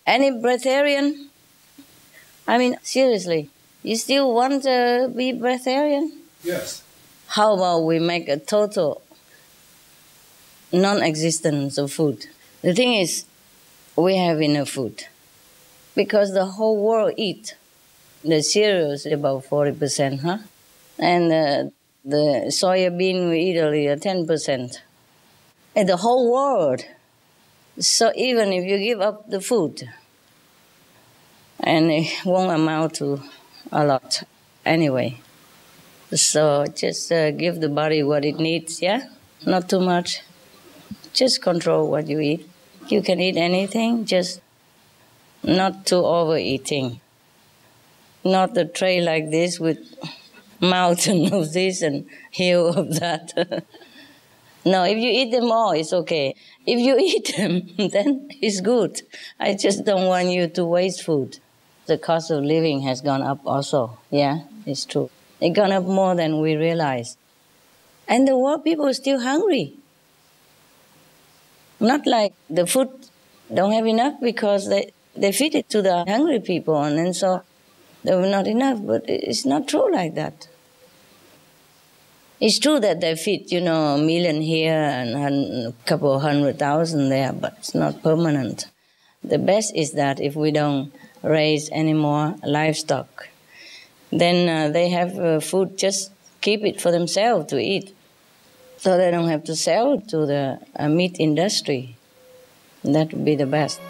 Any breatharian? I mean, seriously, you still want to be breatharian? Yes. How about we make a total non-existence of food? The thing is, we have enough food because the whole world eat. The cereals about 40%, huh? And the soya bean we eat only 10%. And the whole world. So even if you give up the food, and it won't amount to a lot anyway. So just give the body what it needs, yeah? Not too much. Just control what you eat. You can eat anything, just not too overeating. Not a tray like this with mountain of this and hill of that. No, if you eat them all, it's okay. If you eat them, then it's good. I just don't want you to waste food. The cost of living has gone up also. Yeah, it's true. It's gone up more than we realize. And the world people are still hungry. Not like the food don't have enough because they feed it to the hungry people and then so there were not enough, but it's not true like that. It's true that they feed, a million here and a couple of 100,000 there, but it's not permanent. The best is that if we don't raise any more livestock, then they have food, just keep it for themselves to eat. So they don't have to sell it to the meat industry. That would be the best.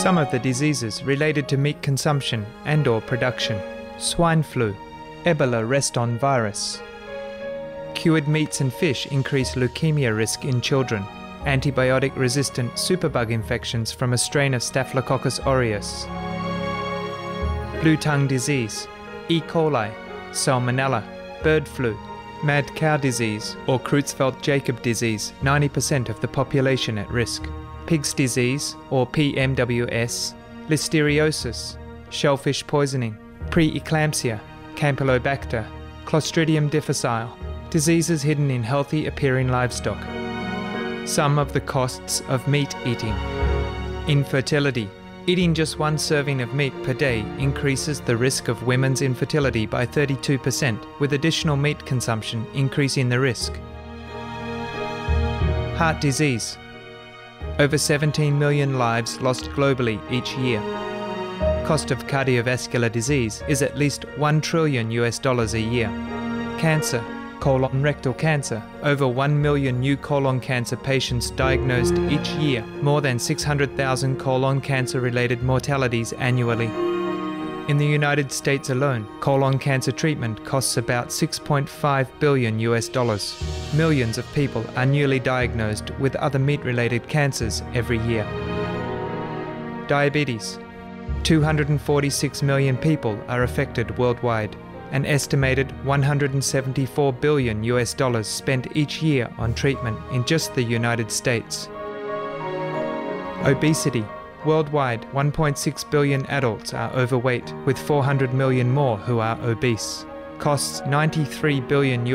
Some of the diseases related to meat consumption and/or production: swine flu, Ebola reston virus. Cured meats and fish increase leukemia risk in children. Antibiotic-resistant superbug infections from a strain of Staphylococcus aureus. Blue tongue disease, E. coli, salmonella, bird flu, mad cow disease or Creutzfeldt-Jakob disease, 90% of the population at risk. Pig's disease or PMWS, listeriosis, shellfish poisoning, preeclampsia, Campylobacter, Clostridium difficile, diseases hidden in healthy appearing livestock. Some of the costs of meat eating. Infertility. Eating just one serving of meat per day increases the risk of women's infertility by 32%, with additional meat consumption increasing the risk. Heart disease. Over 17 million lives lost globally each year. Cost of cardiovascular disease is at least $1 trillion a year. Cancer. Colon rectal cancer. Over 1 million new colon cancer patients diagnosed each year, more than 600,000 colon cancer-related mortalities annually. In the United States alone, colon cancer treatment costs about $6.5 billion. Millions of people are newly diagnosed with other meat-related cancers every year. Diabetes. 246 million people are affected worldwide. An estimated $174 billion spent each year on treatment in just the United States. Obesity. Worldwide, 1.6 billion adults are overweight, with 400 million more who are obese. Costs $93 billion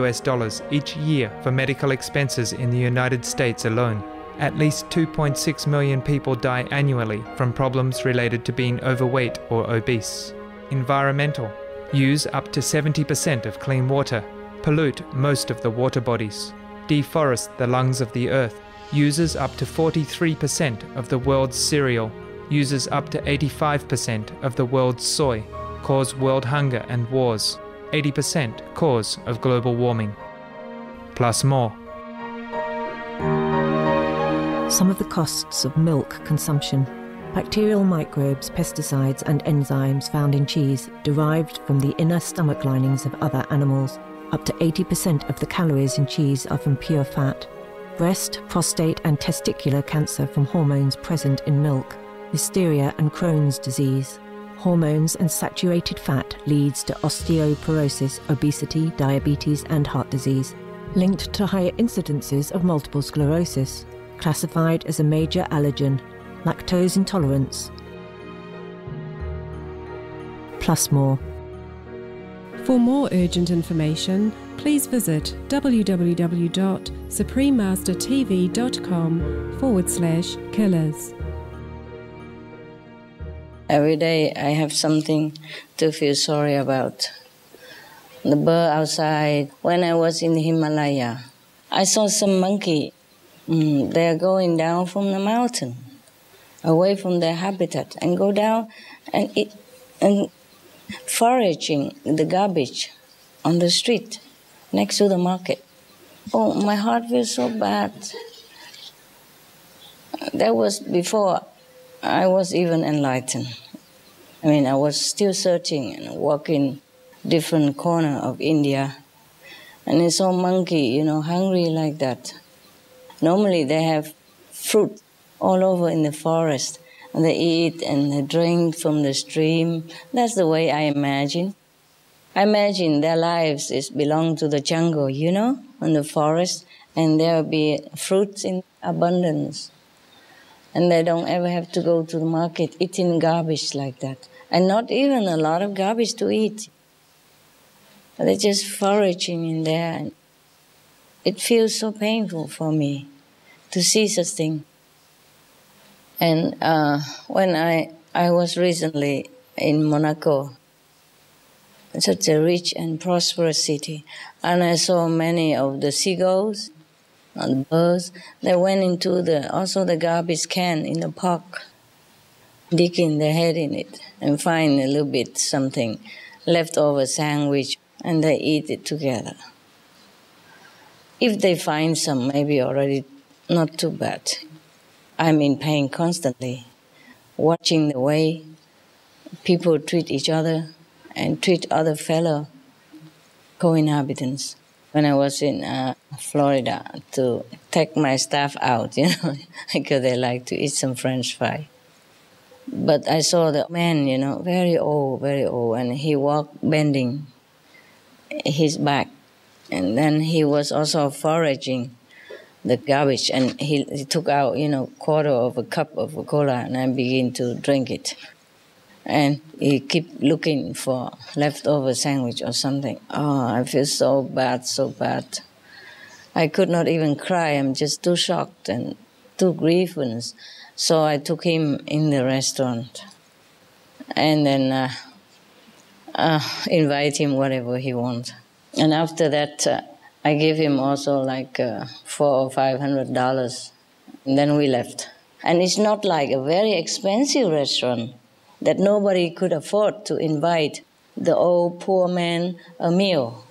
each year for medical expenses in the United States alone. At least 2.6 million people die annually from problems related to being overweight or obese. Environmental. Use up to 70% of clean water. Pollute most of the water bodies. Deforest the lungs of the earth. Uses up to 43% of the world's cereal. Uses up to 85% of the world's soy. Cause world hunger and wars. 80% cause of global warming. Plus more. Some of the costs of milk consumption. Bacterial microbes, pesticides and enzymes found in cheese derived from the inner stomach linings of other animals. Up to 80% of the calories in cheese are from pure fat. Breast, prostate and testicular cancer from hormones present in milk. Listeria and Crohn's disease. Hormones and saturated fat leads to osteoporosis, obesity, diabetes and heart disease. Linked to higher incidences of multiple sclerosis. Classified as a major allergen. Lactose intolerance. Plus more. For more urgent information, please visit www.suprememastertv.com/killers. Every day I have something to feel sorry about. The bird outside. When I was in the Himalaya, I saw some monkey. They're going down from the mountain, away from their habitat, and go down and eat and foraging the garbage on the street next to the market. Oh, my heart feels so bad. That was before I was even enlightened. I mean, I was still searching and walking different corner of India, and I saw monkey, hungry like that. Normally they have fruit all over in the forest, and they eat and they drink from the stream. That's the way I imagine. I imagine their lives belong to the jungle, in the forest, and there will be fruits in abundance. And they don't ever have to go to the market eating garbage like that. And not even a lot of garbage to eat. They're just foraging in there. And it feels so painful for me to see such thing. And when I was recently in Monaco, such a rich and prosperous city, and I saw many of the seagulls and the birds. They went into the garbage can in the park, digging their head in it and find a little bit something, leftover sandwich, and they eat it together. If they find some, maybe already not too bad. I'm in pain constantly, watching the way people treat each other and treat other fellow co-inhabitants. When I was in Florida to take my staff out, because they like to eat some French fry. But I saw the man, very old, and he walked bending his back. And then he was also foraging the garbage, and he took out, quarter of a cup of cola, and I began to drink it. And he kept looking for leftover sandwich or something. Oh, I feel so bad. I could not even cry. I'm just too shocked and too grievous. So I took him in the restaurant and then invite him whatever he wants. And after that, I gave him also like $400 or $500. And then we left. And it's not like a very expensive restaurant that nobody could afford to invite the old poor man a meal.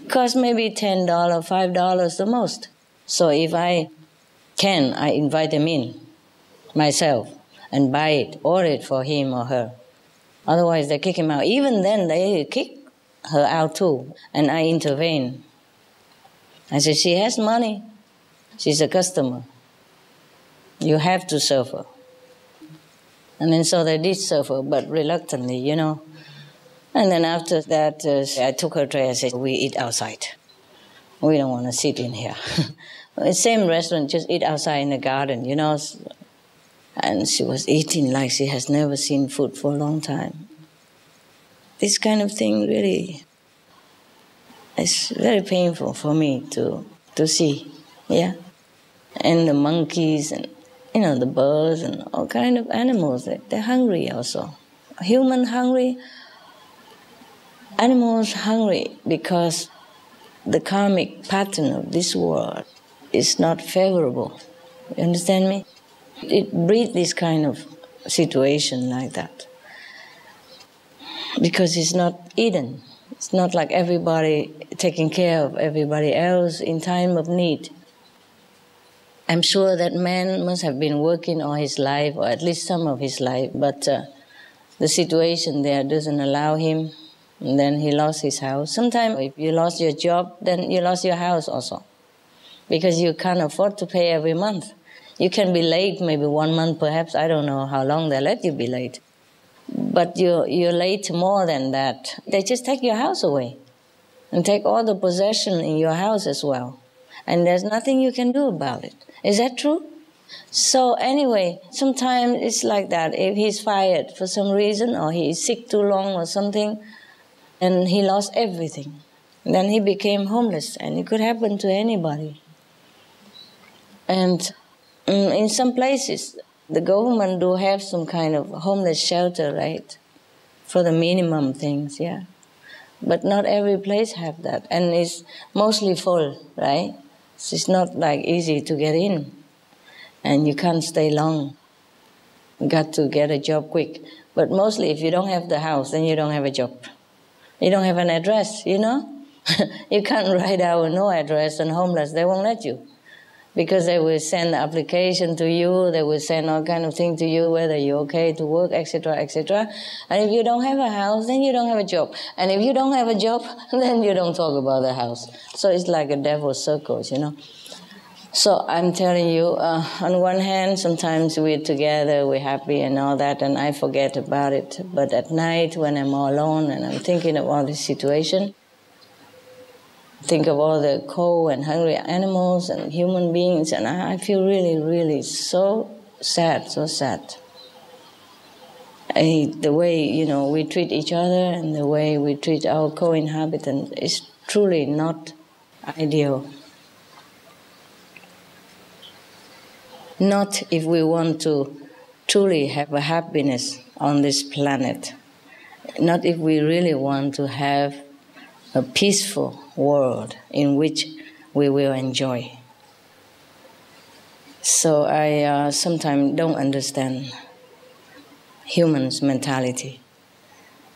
It costs maybe $10, $5 the most. So if I can, I invite them in myself and buy it, order it for him or her. Otherwise, they kick him out. Even then, they kick her out too, and I intervene. I said, she has money. She's a customer. You have to serve her. And then so they did serve her, but reluctantly, And then after that, I took her tray and said, we eat outside. We don't want to sit in here. The same restaurant, just eat outside in the garden, And she was eating like she has never seen food for a long time. This kind of thing really is very painful for me to see, yeah. And the monkeys and the birds and all kind of animals, they're hungry also. Human hungry, animals hungry because the karmic pattern of this world is not favorable. You understand me? It breeds this kind of situation like that. Because it's not Eden. It's not like everybody taking care of everybody else in time of need. I'm sure that man must have been working all his life, or at least some of his life, but the situation there doesn't allow him, and then he lost his house. Sometimes if you lost your job, then you lost your house also, because you can't afford to pay every month. You can be late maybe 1 month perhaps, I don't know how long they let you be late. But you're late more than that. They just take your house away and take all the possession in your house as well. And there's nothing you can do about it. Is that true? So anyway, sometimes it's like that. If he's fired for some reason or he's sick too long or something, and he lost everything, then he became homeless, and it could happen to anybody. And in some places, The government do have some kind of homeless shelter, right? For the minimum things, yeah. But not every place have that, and it's mostly full, right? So it's not like easy to get in, and you can't stay long. You got to get a job quick. But mostly if you don't have the house, then you don't have a job. You don't have an address, you know? You can't write out no address and homeless, they won't let you. Because they will send application to you, they will send all kind of things to you, whether you're okay to work, etc., etc. And if you don't have a house, then you don't have a job. And if you don't have a job, then you don't talk about the house. So it's like a devil's circle, you know. So I'm telling you, on one hand, sometimes we're together, we're happy and all that, and I forget about it. But at night, when I'm all alone and I'm thinking of all this situation, think of all the cold and hungry animals and human beings, and I feel really, really so sad, so sad. The way, you know, we treat each other and the way we treat our co-inhabitants is truly not ideal. Not if we want to truly have a happiness on this planet. Not if we really want to have a peaceful world in which we will enjoy. So I sometimes don't understand humans' mentality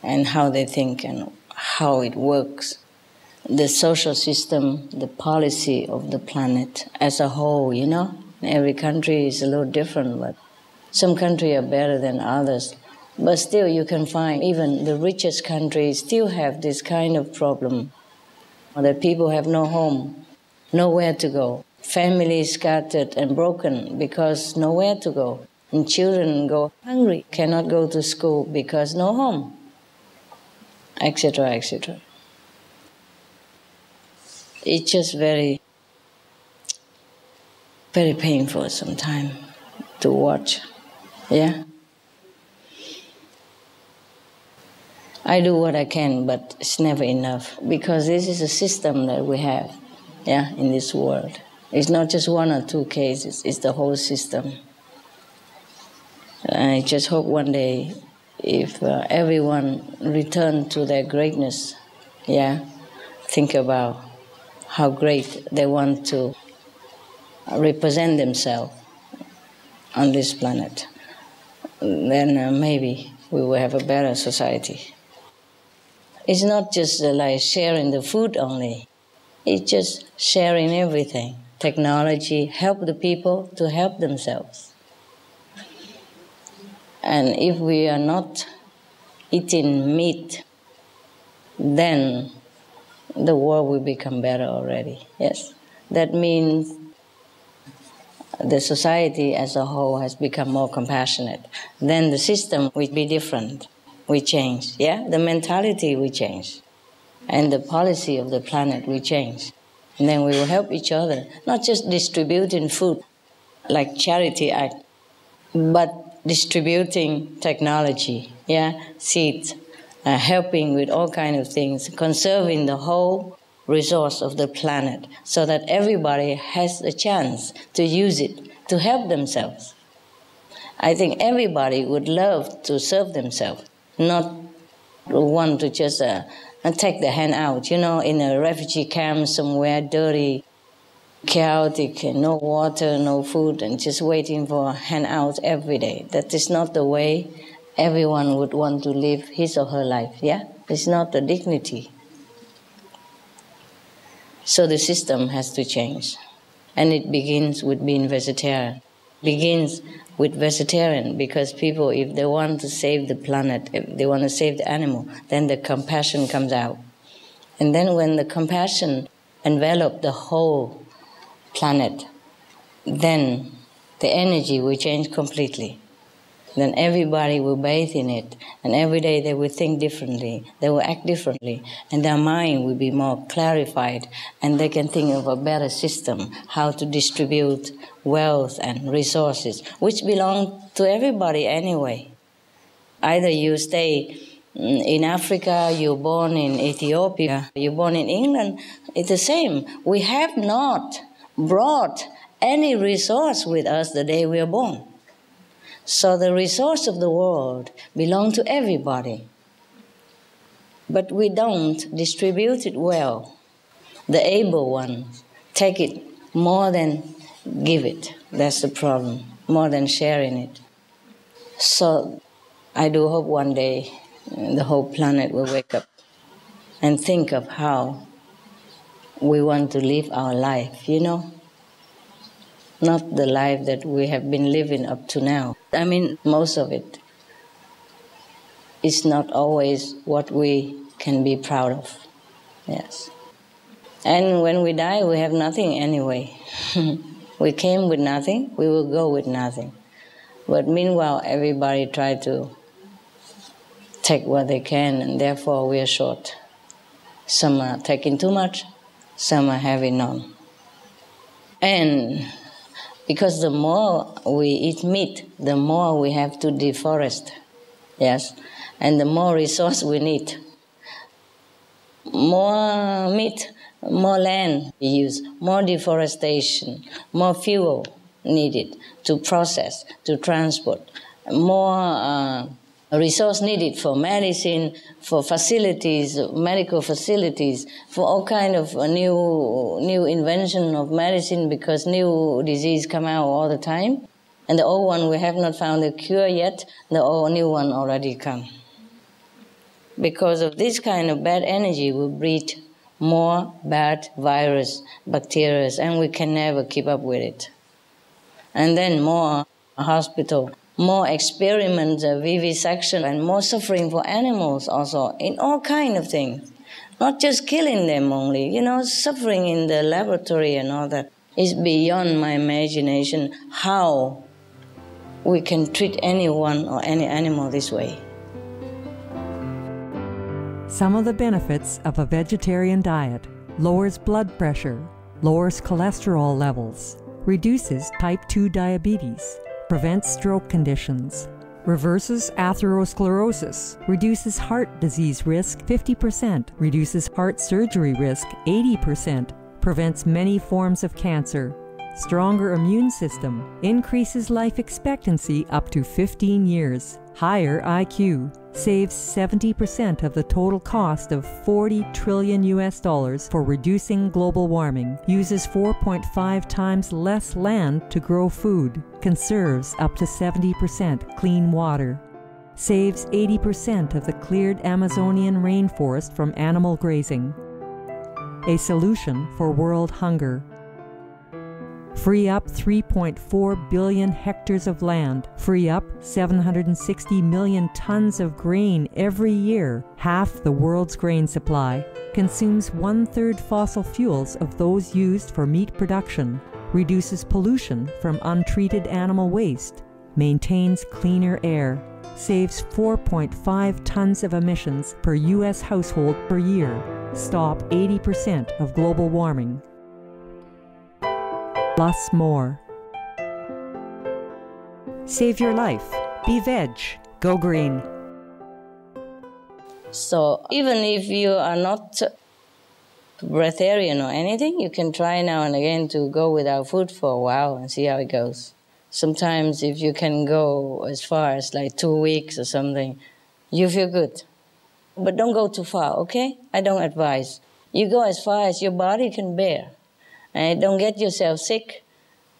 and how they think and how it works. The social system, the policy of the planet as a whole, you know. Every country is a little different, but some countries are better than others. But still you can find even the richest countries still have this kind of problem, that people have no home, nowhere to go. Families scattered and broken because nowhere to go. And children go hungry, cannot go to school because no home, etc., etc. It's just very, very painful sometimes to watch, yeah. I do what I can, but it's never enough, because this is a system that we have, yeah, in this world. It's not just one or two cases, it's the whole system. I just hope one day, if everyone return to their greatness, yeah, think about how great they want to represent themselves on this planet, then maybe we will have a better society. It's not just like sharing the food only. It's just sharing everything. Technology, help the people to help themselves. And if we are not eating meat, then the world will become better already, yes. That means the society as a whole has become more compassionate. Then the system will be different. We change, yeah? The mentality will change. And the policy of the planet will change. And then we will help each other, not just distributing food like charity act, but distributing technology, yeah? Seeds, helping with all kinds of things, conserving the whole resource of the planet so that everybody has a chance to use it to help themselves. I think everybody would love to serve themselves, not want to just take the hand out, you know, in a refugee camp somewhere, dirty, chaotic, no water, no food, and just waiting for a hand out every day. That is not the way everyone would want to live his or her life, yeah? It's not the dignity. So the system has to change. And it begins with being vegetarian. Begins with vegetarian, because people, if they want to save the planet, if they want to save the animal, then the compassion comes out. And then when the compassion envelops the whole planet, then the energy will change completely. Then everybody will bathe in it, and every day they will think differently, they will act differently, and their mind will be more clarified, and they can think of a better system, how to distribute wealth and resources, which belong to everybody anyway. Either you stay in Africa, you're born in Ethiopia, you're born in England, it's the same. We have not brought any resource with us the day we are born. So the resource of the world belongs to everybody. But we don't distribute it well. The able ones take it more than give it. That's the problem, more than sharing it. So I do hope one day the whole planet will wake up and think of how we want to live our life, you know? Not the life that we have been living up to now. I mean, most of it is not always what we can be proud of. Yes. And when we die, we have nothing anyway. We came with nothing, we will go with nothing. But meanwhile, everybody try to take what they can, and therefore we are short. Some are taking too much, some are having none. And because the more we eat meat, the more we have to deforest, yes, and the more resource we need. More meat, more land we use, more deforestation, more fuel needed to process, to transport, more resource needed for medicine, for facilities, medical facilities, for all kind of new invention of medicine, because new disease come out all the time. And the old one, we have not found a cure yet, the old new one already come. Because of this kind of bad energy, we breed more bad virus, bacteria, and we can never keep up with it. And then more hospital, more experiments, vivisection, and more suffering for animals also, in all kind of things. Not just killing them only, you know, suffering in the laboratory and all that. It's beyond my imagination how we can treat anyone or any animal this way. Some of the benefits of a vegetarian diet: lowers blood pressure, lowers cholesterol levels, reduces type 2 diabetes, prevents stroke conditions, reverses atherosclerosis, reduces heart disease risk 50%, reduces heart surgery risk 80%, prevents many forms of cancer, stronger immune system, increases life expectancy up to 15 years, higher IQ, saves 70% of the total cost of $40 trillion for reducing global warming, uses 4.5 times less land to grow food, conserves up to 70% clean water, saves 80% of the cleared Amazonian rainforest from animal grazing, a solution for world hunger. Free up 3.4 billion hectares of land, free up 760 million tons of grain every year, half the world's grain supply, consumes 1/3 fossil fuels of those used for meat production, reduces pollution from untreated animal waste, maintains cleaner air, saves 4.5 tons of emissions per U.S. household per year, stop 80% of global warming. Plus more. Save your life. Be veg. Go green. So even if you are not breatharian or anything, you can try now and again to go without food for a while and see how it goes. Sometimes if you can go as far as like 2 weeks or something, you feel good. But don't go too far, okay? I don't advise. You go as far as your body can bear. And don't get yourself sick,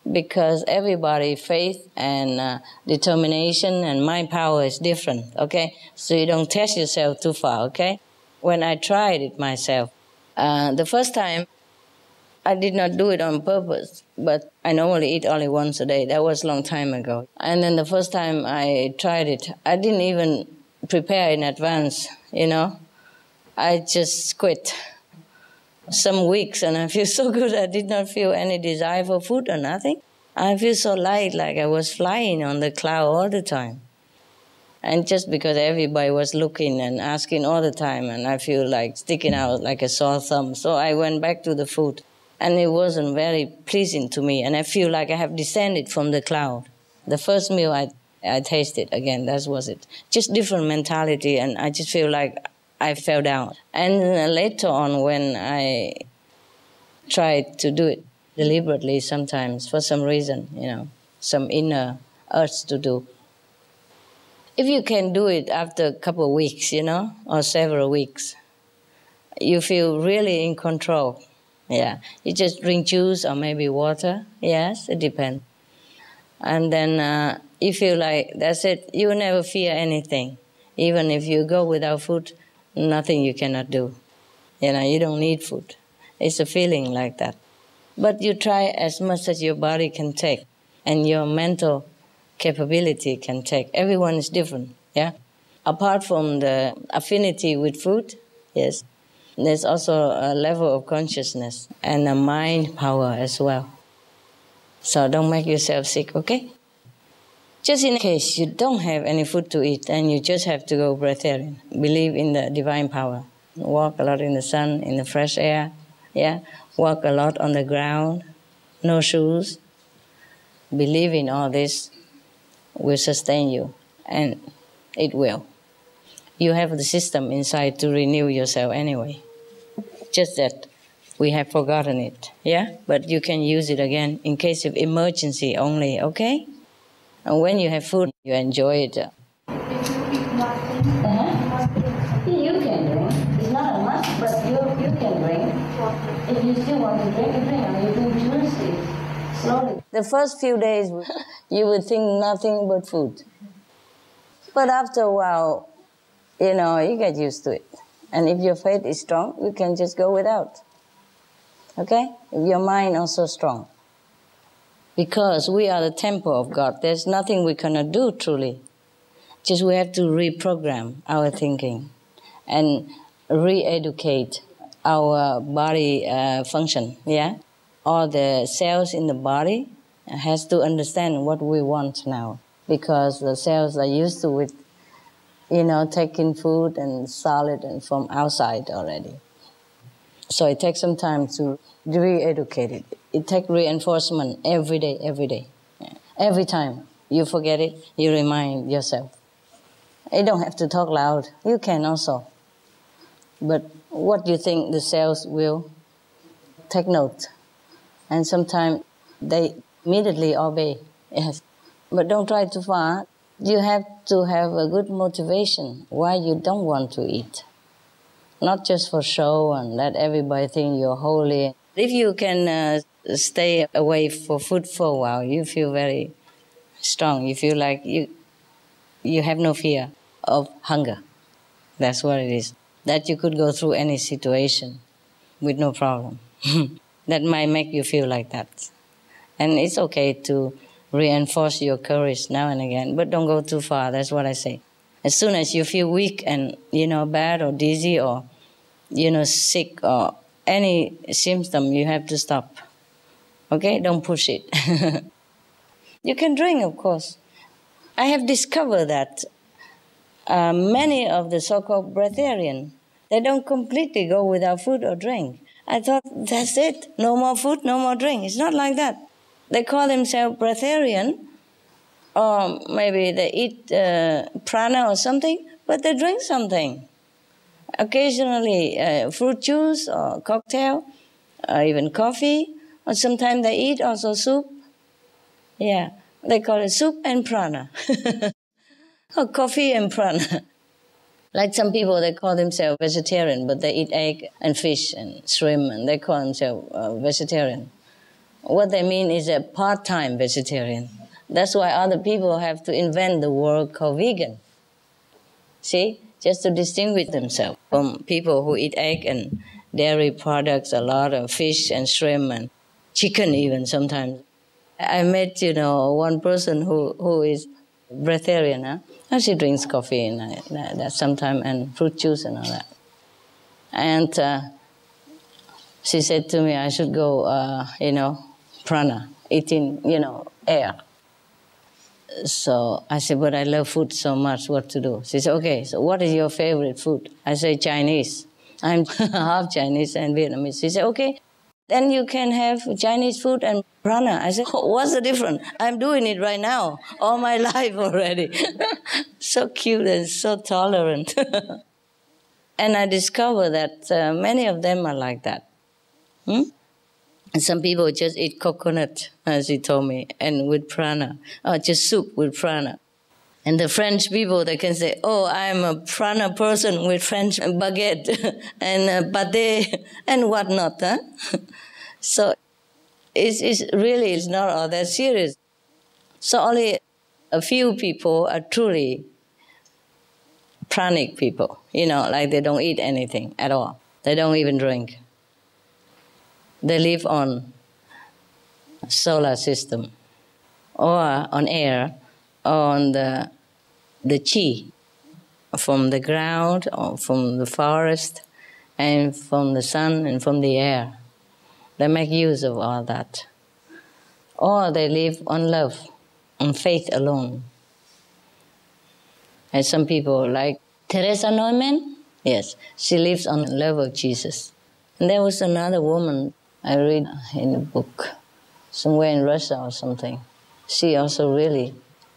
because everybody's faith and determination and mind power is different, okay? So you don't test yourself too far, okay? When I tried it myself, the first time, I did not do it on purpose, but I normally eat only once a day. That was a long time ago. And then the first time I tried it, I didn't even prepare in advance, you know? I just quit. Some weeks, and I feel so good. I did not feel any desire for food or nothing. I feel so light, like I was flying on the cloud all the time. And just because everybody was looking and asking all the time, and I feel like sticking out like a sore thumb. So I went back to the food, and it wasn't very pleasing to me. And I feel like I have descended from the cloud. The first meal I tasted again, that was it. Just different mentality, and I just feel like I fell down. And later on, when I tried to do it deliberately sometimes, for some reason, you know, some inner urge to do, If you can do it after a couple of weeks, or several weeks, you feel really in control. Yeah, you just drink juice or maybe water. Yes, it depends. And then you feel like that's it. You never fear anything. Even if you go without food, nothing you cannot do. You don't need food. It's a feeling like that. But you try as much as your body can take and your mental capability can take. Everyone is different, yeah? Apart from the affinity with food, yes, there's also a level of consciousness and a mind power as well. So don't make yourself sick, okay? Just in case you don't have any food to eat and you just have to go breatharian, believe in the divine power. Walk a lot in the sun, in the fresh air, yeah? Walk a lot on the ground, no shoes. Believe in all this will sustain you, and it will. You have the system inside to renew yourself anyway. Just that we have forgotten it, yeah? But you can use it again in case of emergency only, okay? And when you have food, you enjoy it. If you eat nothing, you can drink. It's not a must, but you can drink. If you still want to drink, you drink. And you do juices slowly. The first few days, you would think nothing but food. But after a while, you get used to it. And if your faith is strong, you can just go without. Okay? If your mind also strong. Because we are the temple of God. There's nothing we cannot do, truly. Just we have to reprogram our thinking and re-educate our body function, yeah? All the cells in the body has to understand what we want now. Because the cells are used to with, taking food and solid and from outside already. So it takes some time to re-educate it. It takes reinforcement every day. Yeah. Every time you forget it, you remind yourself. You don't have to talk loud. You can also. But what you think the cells will take note. And sometimes they immediately obey. Yes. But don't try too far. You have to have a good motivation why you don't want to eat. Not just for show and let everybody think you're holy. If you can stay away for food for a while, you feel very strong. You feel like you have no fear of hunger. That's what it is. That you could go through any situation with no problem. That might make you feel like that. And it's okay to reinforce your courage now and again, but don't go too far. That's what I say. As soon as you feel weak and, bad or dizzy or, sick or any symptom, you have to stop. Okay? Don't push it. You can drink, of course. I have discovered that many of the so-called breatharians, they don't completely go without food or drink. I thought, that's it. No more food, no more drink. It's not like that. They call themselves breatharian, or maybe they eat prana or something, but they drink something. Occasionally fruit juice or cocktail, or even coffee, or sometimes they eat also soup. Yeah, they call it soup and prana. Or coffee and prana. Like some people, they call themselves vegetarian, but they eat egg and fish and shrimp, and they call themselves vegetarian. What they mean is a part-time vegetarian. That's why other people have to invent the word called vegan. See? Just to distinguish themselves from people who eat egg and dairy products, a lot of fish and shrimp and chicken even sometimes. I met, one person who is breatharian, huh? And she drinks coffee and that sometimes and fruit juice and all that. And she said to me, I should go, prana, eating, air. So I said, but I love food so much, what to do? She said, okay, so what is your favorite food? I say Chinese. I'm half Chinese and Vietnamese. She said, okay, then you can have Chinese food and prana. I said, oh, what's the difference? I'm doing it right now, all my life already. So cute and so tolerant. And I discovered that many of them are like that. And some people just eat coconut, as he told me, and with prana, or just soup with prana. And the French people, they can say, oh, I'm a prana person with French baguette and pâté and whatnot. Huh? So it's not all that serious. So only a few people are truly pranic people, like they don't eat anything at all. They don't even drink. They live on solar system or on air or on the chi from the ground or from the forest and from the sun and from the air. They make use of all that. Or they live on love, on faith alone. And some people like Teresa Neumann, yes, she lives on the love of Jesus. And there was another woman I read in a book, somewhere in Russia or something. She also really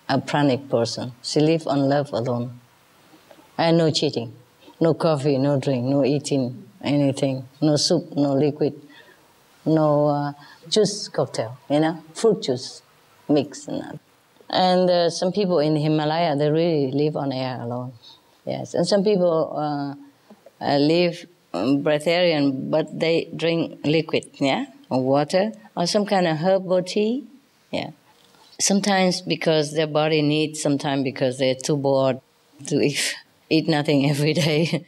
a pranic person. She lives on love alone. And no cheating, no coffee, no drink, no eating anything, no soup, no liquid, no juice cocktail, fruit juice mix and that. And some people in Himalaya, they really live on air alone. Yes, and some people live breatharian, but they drink liquid, or water, or some kind of herbal tea, Sometimes because their body needs, sometimes because they're too bored to eat nothing every day.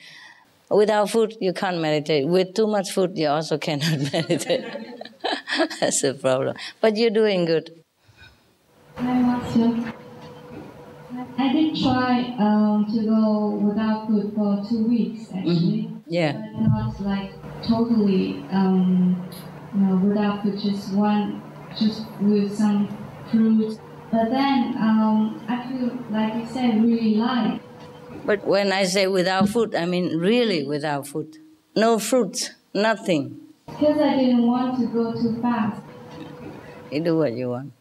Without food, you can't meditate. With too much food, you also cannot meditate. That's the problem. But you're doing good. Hi, Master. I did try to go without food for 2 weeks, actually. Mm-hmm. Yeah. But not like totally without food, just with some fruit. But then I feel, like you said, really light. But when I say without food, I mean really without food. No fruits, nothing. Because I didn't want to go too fast. You do what you want.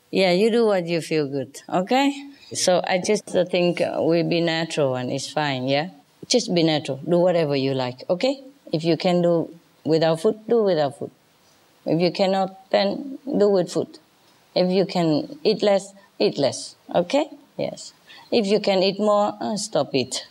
Yeah, you do what you feel good, okay? So I just think we be natural and it's fine, yeah? Just be natural. Do whatever you like, okay? If you can do without food, do without food. If you cannot, then do with food. If you can eat less, okay? Yes. If you can eat more, stop it.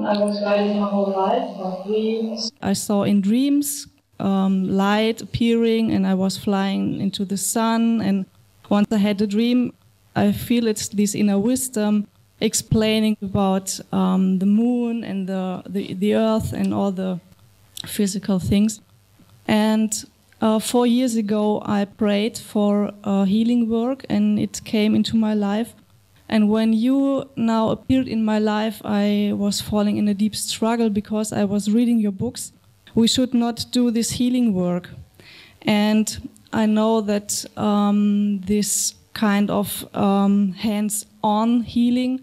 I was guided my whole life about dreams. I saw in dreams light appearing, and I was flying into the sun. And once I had a dream, I feel it's this inner wisdom explaining about the moon and the earth and all the physical things. And 4 years ago, I prayed for healing work, and it came into my life. And when you now appeared in my life, I was falling in a deep struggle because I was reading your books. We should not do this healing work. And I know that this kind of hands-on healing,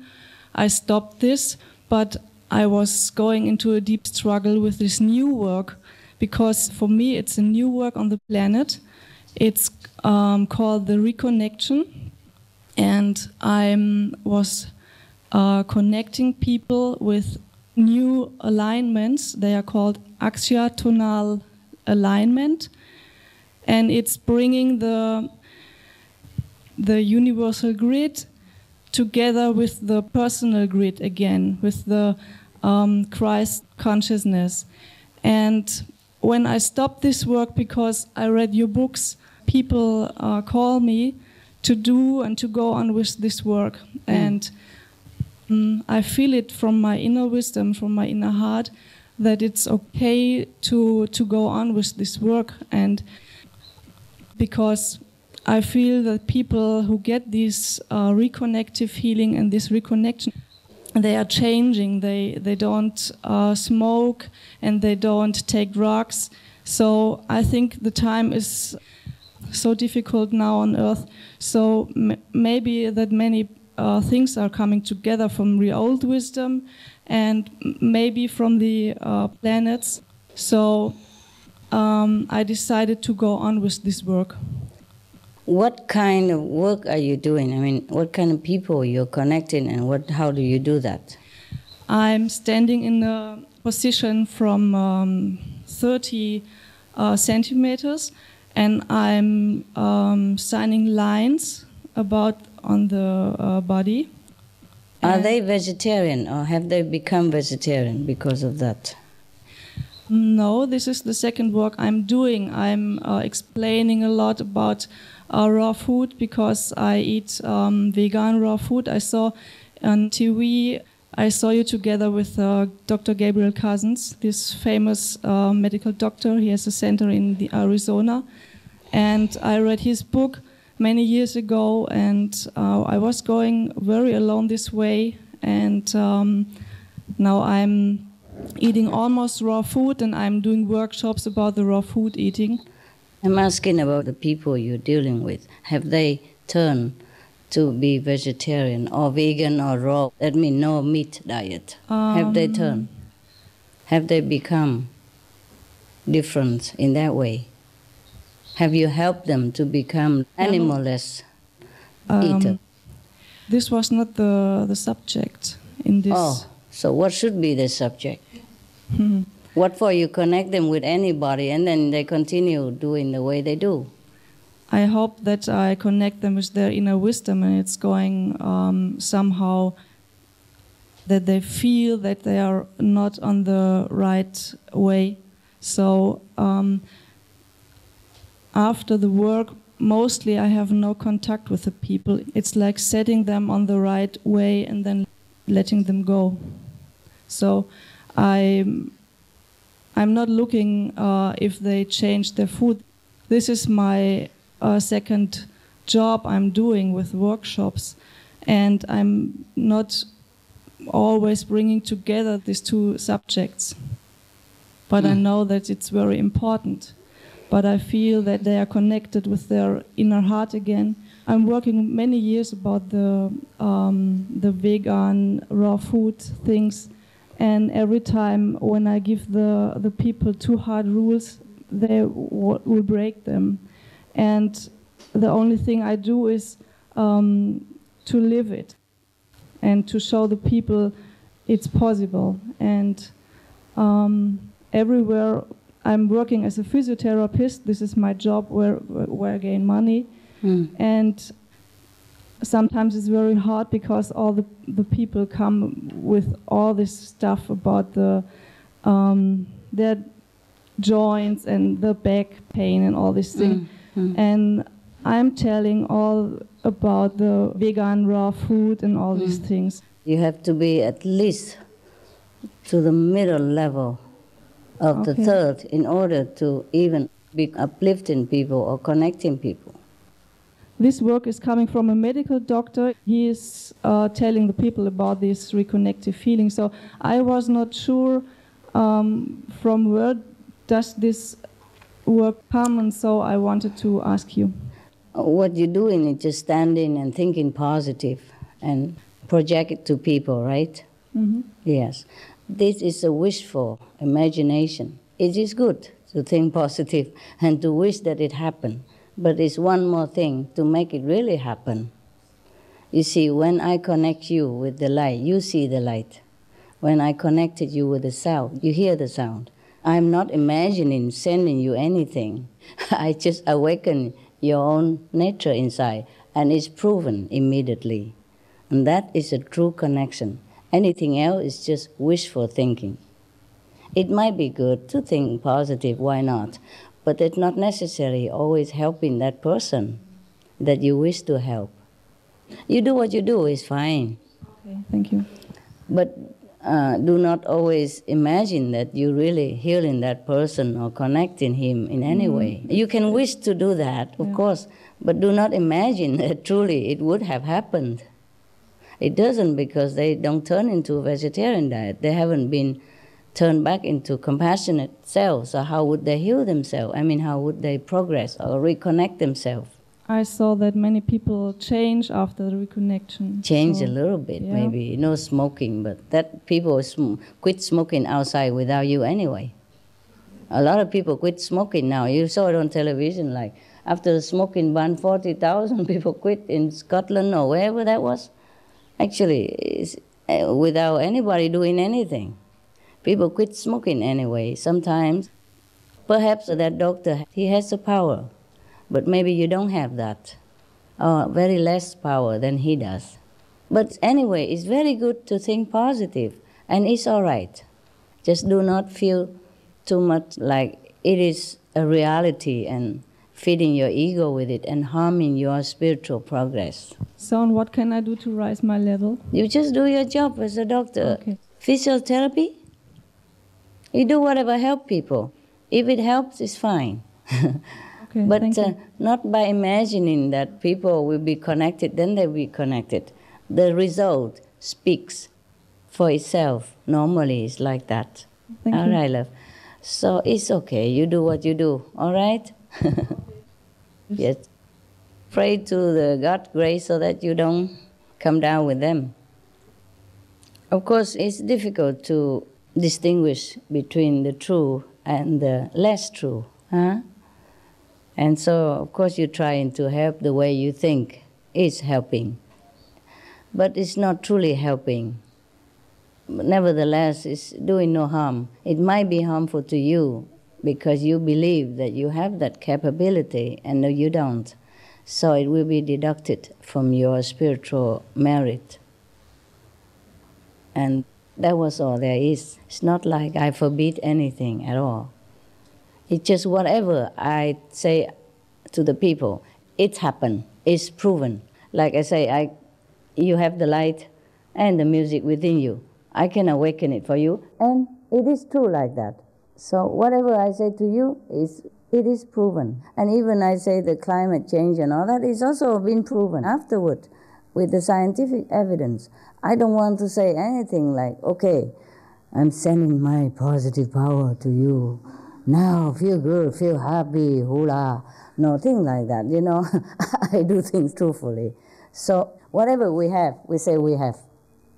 I stopped this, but I was going into a deep struggle with this new work, because for me it's a new work on the planet. It's called the reconnection. And I was connecting people with new alignments. They are called axial-tonal alignment. And it's bringing the universal grid together with the personal grid again, with the Christ consciousness. And when I stopped this work, because I read your books, people call me to do and to go on with this work. And I feel it from my inner wisdom, from my inner heart, that it's okay to go on with this work. And because I feel that people who get this reconnective healing and this reconnection, they are changing. They don't smoke and they don't take drugs. So I think the time is so difficult now on Earth. So maybe that many things are coming together from the old wisdom and maybe from the planets. So I decided to go on with this work. What kind of work are you doing? I mean, what kind of people you're connecting, and how do you do that? I'm standing in a position from 30 centimeters, and I'm signing lines about on the body. Are they vegetarian, or have they become vegetarian because of that? No, this is the second work I'm doing. I'm explaining a lot about raw food because I eat vegan raw food. I saw on TV, I saw you together with Dr. Gabriel Cousins, this famous medical doctor. He has a center in Arizona. And I read his book many years ago, and I was going very alone this way. And now I'm eating almost raw food, and I'm doing workshops about the raw food eating. I'm asking about the people you're dealing with. Have they turned to be vegetarian or vegan or raw? That means no meat diet. Have they turned? Have they become different in that way? Have you helped them to become animalless eater? This was not the subject in this. Oh, so what should be the subject? What for you connect them with anybody and then they continue doing the way they do? I hope that I connect them with their inner wisdom, and it's going somehow that they feel that they are not on the right way. So after the work, mostly I have no contact with the people. It's like setting them on the right way and then letting them go. So I'm not looking if they change their food. This is my second job I'm doing with workshops, and I'm not always bringing together these two subjects. But I know that it's very important. But I feel that they are connected with their inner heart again. I'm working many years about the vegan raw food things, and every time when I give the people too hard rules, they will break them. And the only thing I do is to live it and to show the people it's possible. And everywhere I'm working as a physiotherapist, this is my job where I gain money. And sometimes it's very hard because all the people come with all this stuff about their joints and the back pain and all these things. And I'm telling all about the vegan raw food and all these things. You have to be at least to the middle level of the third in order to even be uplifting people or connecting people. This work is coming from a medical doctor. He is telling the people about this reconnective feeling. So I was not sure from where does this work come, and so I wanted to ask you. What you're doing is just standing and thinking positive and project it to people, right? Yes. This is a wishful imagination. It is good to think positive and to wish that it happened. But it's one more thing to make it really happen. You see, when I connect you with the light, you see the light. When I connected you with the sound, you hear the sound. I'm not imagining sending you anything. I just awaken your own nature inside, and it's proven immediately. And that is a true connection. Anything else is just wishful thinking. It might be good to think positive, why not? But it's not necessary always helping that person that you wish to help. You do what you do is fine. Okay, thank you. But do not always imagine that you're really healing that person or connecting him in any way. You can wish to do that, of course, but do not imagine that truly it would have happened. It doesn't, because they don't turn into a vegetarian diet. They haven't been turned back into compassionate selves. So how would they heal themselves? I mean, how would they progress or reconnect themselves? I saw that many people change after the reconnection. Change a little bit, maybe. No smoking, but that people quit smoking outside without you anyway. A lot of people quit smoking now. You saw it on television, like after the smoking ban, 40,000 people quit in Scotland or wherever that was. Actually, it's, without anybody doing anything. People quit smoking anyway. Sometimes, perhaps that doctor, he has the power, but maybe you don't have that, or very less power than he does. But anyway, it's very good to think positive, and it's all right. Just do not feel too much like it is a reality and feeding your ego with it and harming your spiritual progress. So, and what can I do to rise my level? You just do your job as a doctor. Okay. Physiotherapy, you do whatever helps people. If it helps, it's fine. Okay, But thank you. not by imagining that people will be connected, then they will be connected. The result speaks for itself. Normally, it's like that. Thank All you. right, love. So it's okay. You do what you do. All right? Yes. Pray to the God grace so that you don't come down with them. Of course, it's difficult to distinguish between the true and the less true. Huh? And so, of course, you're trying to help the way you think is helping. But it's not truly helping. But nevertheless, it's doing no harm. It might be harmful to you because you believe that you have that capability and no, you don't. So it will be deducted from your spiritual merit. And that was all there is. It's not like I forbid anything at all. It's just whatever I say to the people, it's happened, it's proven. Like I say, you have the light and the music within you. I can awaken it for you, and it is true like that. So whatever I say to you, it is proven. And even I say the climate change and all that is also been proven afterward with the scientific evidence. I don't want to say anything like, okay, I'm sending my positive power to you. Now feel good, feel happy, hula. Nothing like that, you know. I do things truthfully. So whatever we have, we say we have.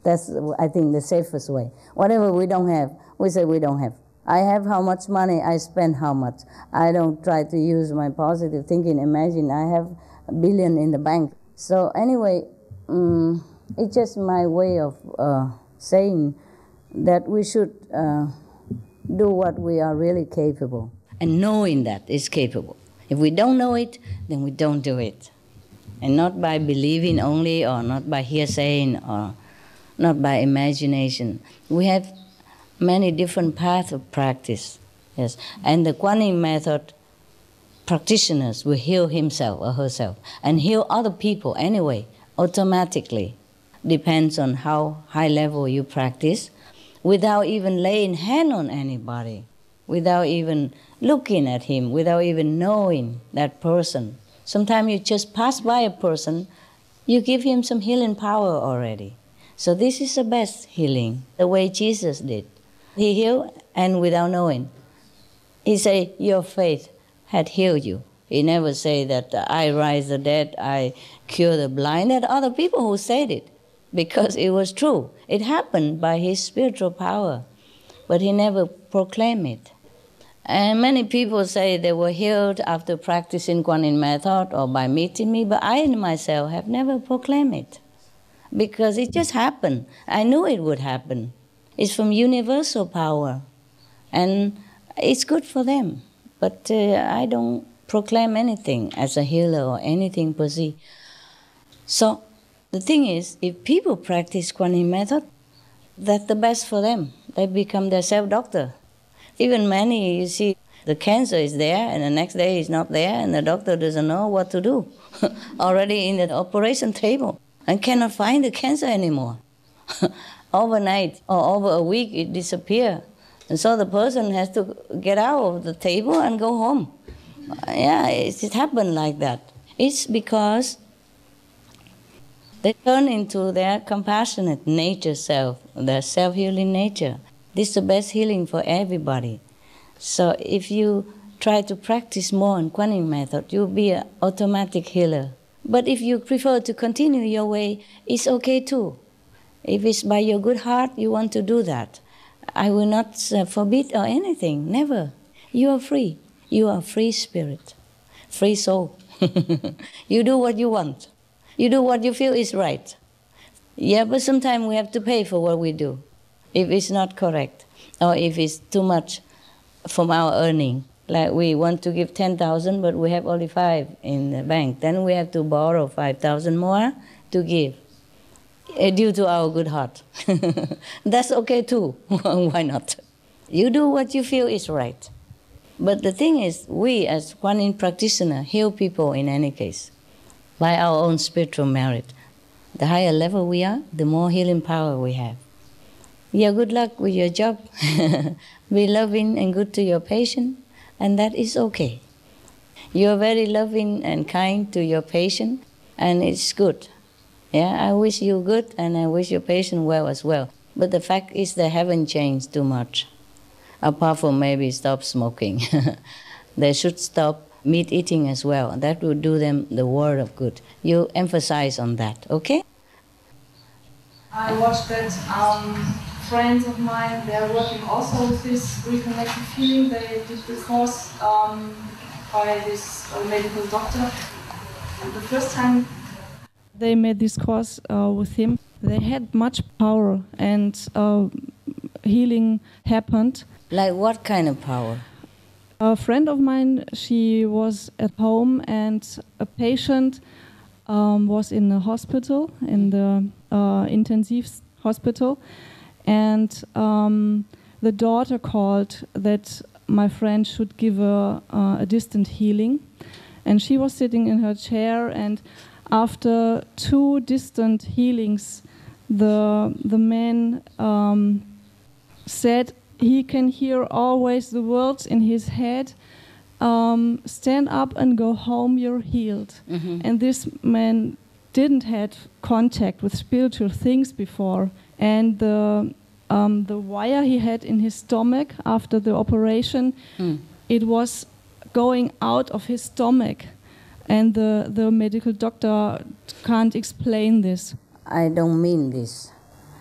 That's, I think, the safest way. Whatever we don't have, we say we don't have. I have how much money, I spend how much. I don't try to use my positive thinking. Imagine I have $1 billion in the bank. So anyway, it's just my way of saying that we should do what we are really capable. And knowing that is capable. If we don't know it, then we don't do it. And not by believing only, or not by hearsaying, or not by imagination. We have many different paths of practice. Yes, and the Kuan Yin method practitioners will heal himself or herself and heal other people anyway, automatically. Depends on how high level you practice, without even laying hand on anybody, without even looking at him, without even knowing that person. Sometimes you just pass by a person, you give him some healing power already. So this is the best healing, the way Jesus did. He healed and without knowing. He said, your faith had healed you. He never said that I rise the dead, I cure the blind. There are other people who said it because it was true. It happened by his spiritual power, but he never proclaimed it. And many people say they were healed after practicing Kuan Yin method or by meeting me, but I myself have never proclaimed it because it just happened. I knew it would happen. It's from universal power, and it's good for them. But I don't proclaim anything as a healer or anything per se. So the thing is, if people practice Kuan Yin method, that's the best for them. They become their self-doctor. Even many, you see, the cancer is there, and the next day it's not there, and the doctor doesn't know what to do. Already in the operation table, and cannot find the cancer anymore. Overnight or over a week, it disappears. And so the person has to get out of the table and go home. Yeah, it happened like that. It's because they turn into their compassionate nature self, their self-healing nature. This is the best healing for everybody. So if you try to practice more on Kuan Yin method, you'll be an automatic healer. But if you prefer to continue your way, it's okay too. If it's by your good heart you want to do that, I will not forbid or anything, never. You are free. You are free spirit, free soul. You do what you want. You do what you feel is right. Yeah, but sometimes we have to pay for what we do, if it's not correct, or if it's too much from our earning. Like we want to give 10,000, but we have only 5 in the bank. Then we have to borrow 5,000 more to give, due to our good heart. That's okay too. Why not? You do what you feel is right. But the thing is, we as Kuan Yin practitioner heal people in any case, by our own spiritual merit. The higher level we are, the more healing power we have. Yeah, good luck with your job. Be loving and good to your patient, and that is okay. You're very loving and kind to your patient, and it's good. Yeah, I wish you good, and I wish your patient well as well. But the fact is they haven't changed too much, apart from maybe stop smoking. They should stop meat eating as well. That will do them the world of good. You emphasize on that, okay? I watched that friends of mine, they are working also with this reconnected healing. They did the course by this medical doctor. And the first time they made this course with him, they had much power, and healing happened. Like what kind of power? A friend of mine, she was at home, and a patient was in the hospital, in the intensive hospital, and the daughter called that my friend should give her a distant healing, and she was sitting in her chair, and after 2 distant healings, the man said he can hear always the words in his head, stand up and go home, you're healed. Mm-hmm. And this man didn't have contact with spiritual things before, and the wire he had in his stomach after the operation, it was going out of his stomach, and the medical doctor can't explain this. I don't mean this.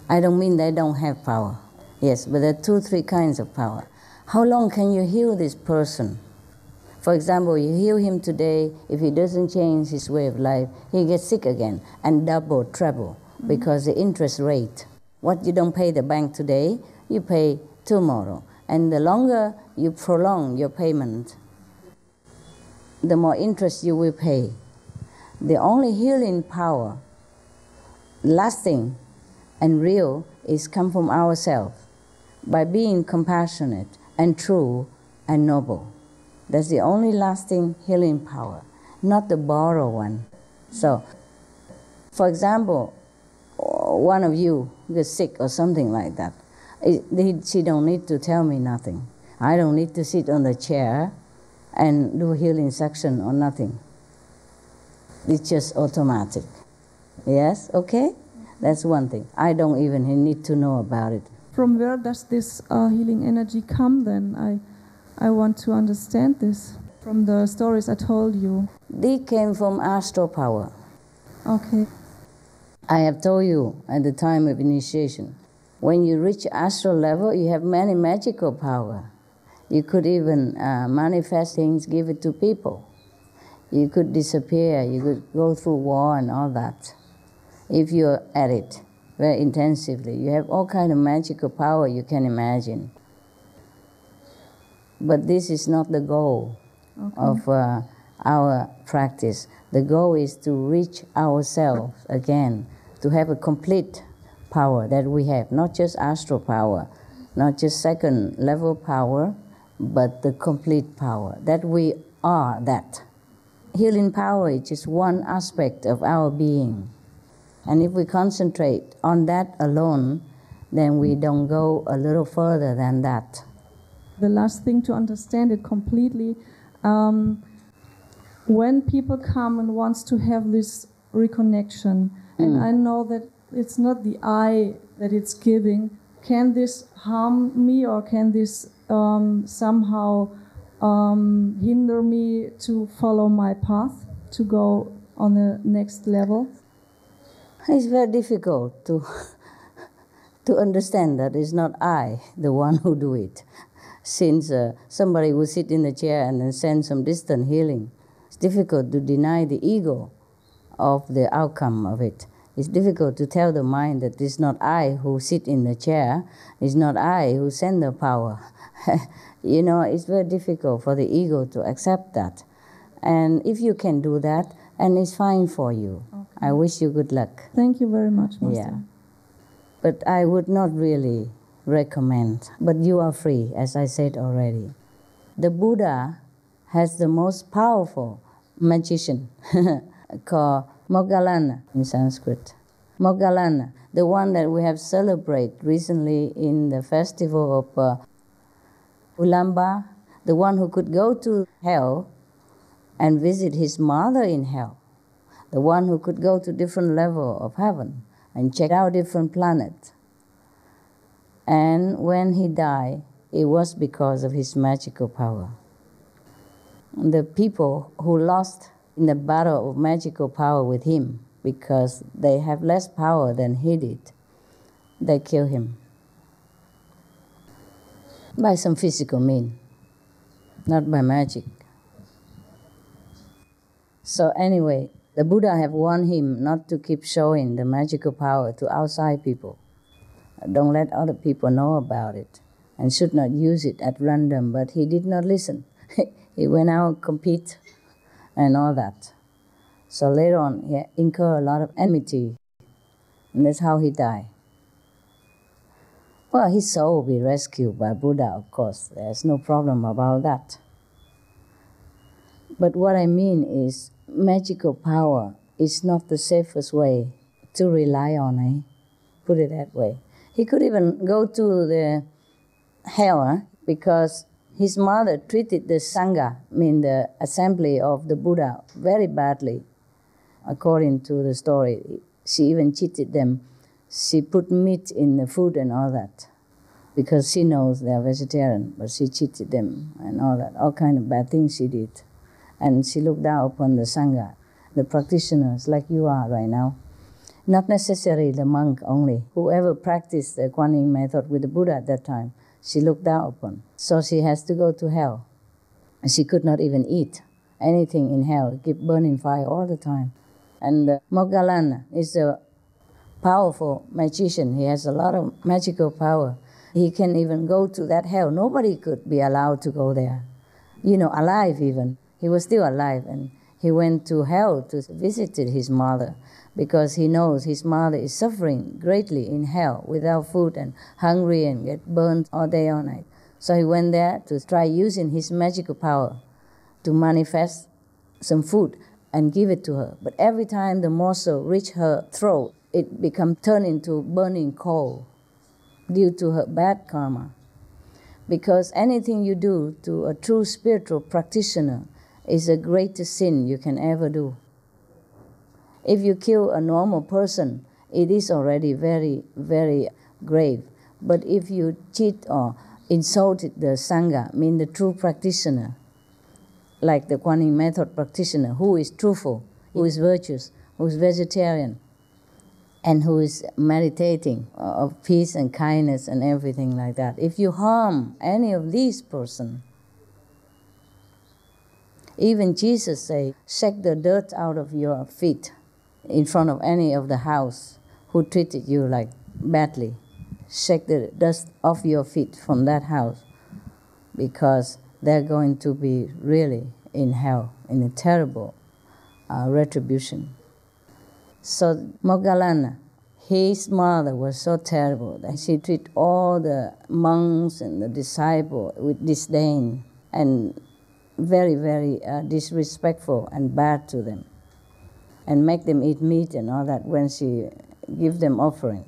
I don't mean they don't have power. Yes, but there are 2, 3 kinds of power. How long can you heal this person? For example, you heal him today, if he doesn't change his way of life, he gets sick again, and double, treble, because the interest rate. What you don't pay the bank today, you pay tomorrow. And the longer you prolong your payment, the more interest you will pay. The only healing power, lasting and real, is come from ourselves, by being compassionate and true and noble. That's the only lasting healing power, not the borrowed one. So, for example, one of you gets sick or something like that. She don't need to tell me nothing. I don't need to sit on the chair and do healing section or nothing. It's just automatic. Yes, okay? That's one thing. I don't even need to know about it. From where does this healing energy come then? I want to understand this from the stories I told you. They came from astral power. Okay. I have told you at the time of initiation, when you reach astral level, you have many magical power. You could even manifest things, give it to people. You could disappear, you could go through war and all that. If you're at it very intensively, you have all kind of magical power you can imagine. But this is not the goal of our practice. The goal is to reach ourselves again, to have a complete power that we have, not just astral power, not just second level power, but the complete power, that we are that. Healing power is just one aspect of our being. And if we concentrate on that alone, then we don't go a little further than that. The last thing to understand it completely, when people come and wants to have this reconnection, and I know that it's not the I that it's giving, can this harm me, or can this somehow hinder me to follow my path, to go on the next level? It's very difficult to understand that it's not I, the one who do it. Since somebody will sit in the chair and then send some distant healing, it's difficult to deny the ego of the outcome of it. It's difficult to tell the mind that it's not I who sit in the chair, it's not I who send the power. You know, it's very difficult for the ego to accept that. And if you can do that, and it's fine for you. Okay. I wish you good luck. Thank you very much, Master. Yeah. But I would not really recommend. But you are free, as I said already. The Buddha has the most powerful magician called Moggallana in Sanskrit. Moggallana, the one that we have celebrated recently in the festival of Ulamba, the one who could go to hell and visit his mother in hell, the one who could go to different level of heaven and check out different planets. And when he died, it was because of his magical power. The people who lost in the battle of magical power with him, because they have less power than he did, they kill him by some physical means, not by magic. So anyway, the Buddha have warned him not to keep showing the magical power to outside people. Don't let other people know about it, and should not use it at random, but he did not listen. He went out, compete, and all that. So later on, he incurred a lot of enmity, and that's how he died. Well, his soul will be rescued by Buddha, of course. There's no problem about that. But what I mean is, magical power is not the safest way to rely on, eh? Put it that way. He could even go to the hell, because his mother treated the Sangha, the assembly of the Buddha, very badly. According to the story, she even cheated them. She put meat in the food and all that, because she knows they are vegetarian, but she cheated them and all that, all kind of bad things she did. And she looked down upon the Sangha, the practitioners like you are right now. Not necessarily the monk only. Whoever practiced the Kuan Yin method with the Buddha at that time, she looked down upon. So she has to go to hell. And she could not even eat anything in hell, keep burning fire all the time. And Moggallana is a powerful magician. He has a lot of magical power. He can even go to that hell. Nobody could be allowed to go there. Alive even. He was still alive, and he went to hell to visit his mother, because he knows his mother is suffering greatly in hell without food and hungry and get burned all day, all night. So he went there to try using his magical power to manifest some food and give it to her. But every time the morsel reached her throat, it turned into burning coal due to her bad karma. Because anything you do to a true spiritual practitioner is the greatest sin you can ever do. If you kill a normal person, it is already very, very grave. But if you cheat or insulted the Sangha, the true practitioner, like the Kuan Yin method practitioner, who is truthful, who is virtuous, who is vegetarian, and who is meditating of peace and kindness and everything like that. If you harm any of these persons, even Jesus say, shake the dirt out of your feet in front of any of the house who treated you like badly. Shake the dust off your feet from that house, because they're going to be really in hell, in a terrible retribution. So Moggallana, his mother was so terrible that she treated all the monks and the disciples with disdain and very, very disrespectful and bad to them, and make them eat meat and all that when she give them offering.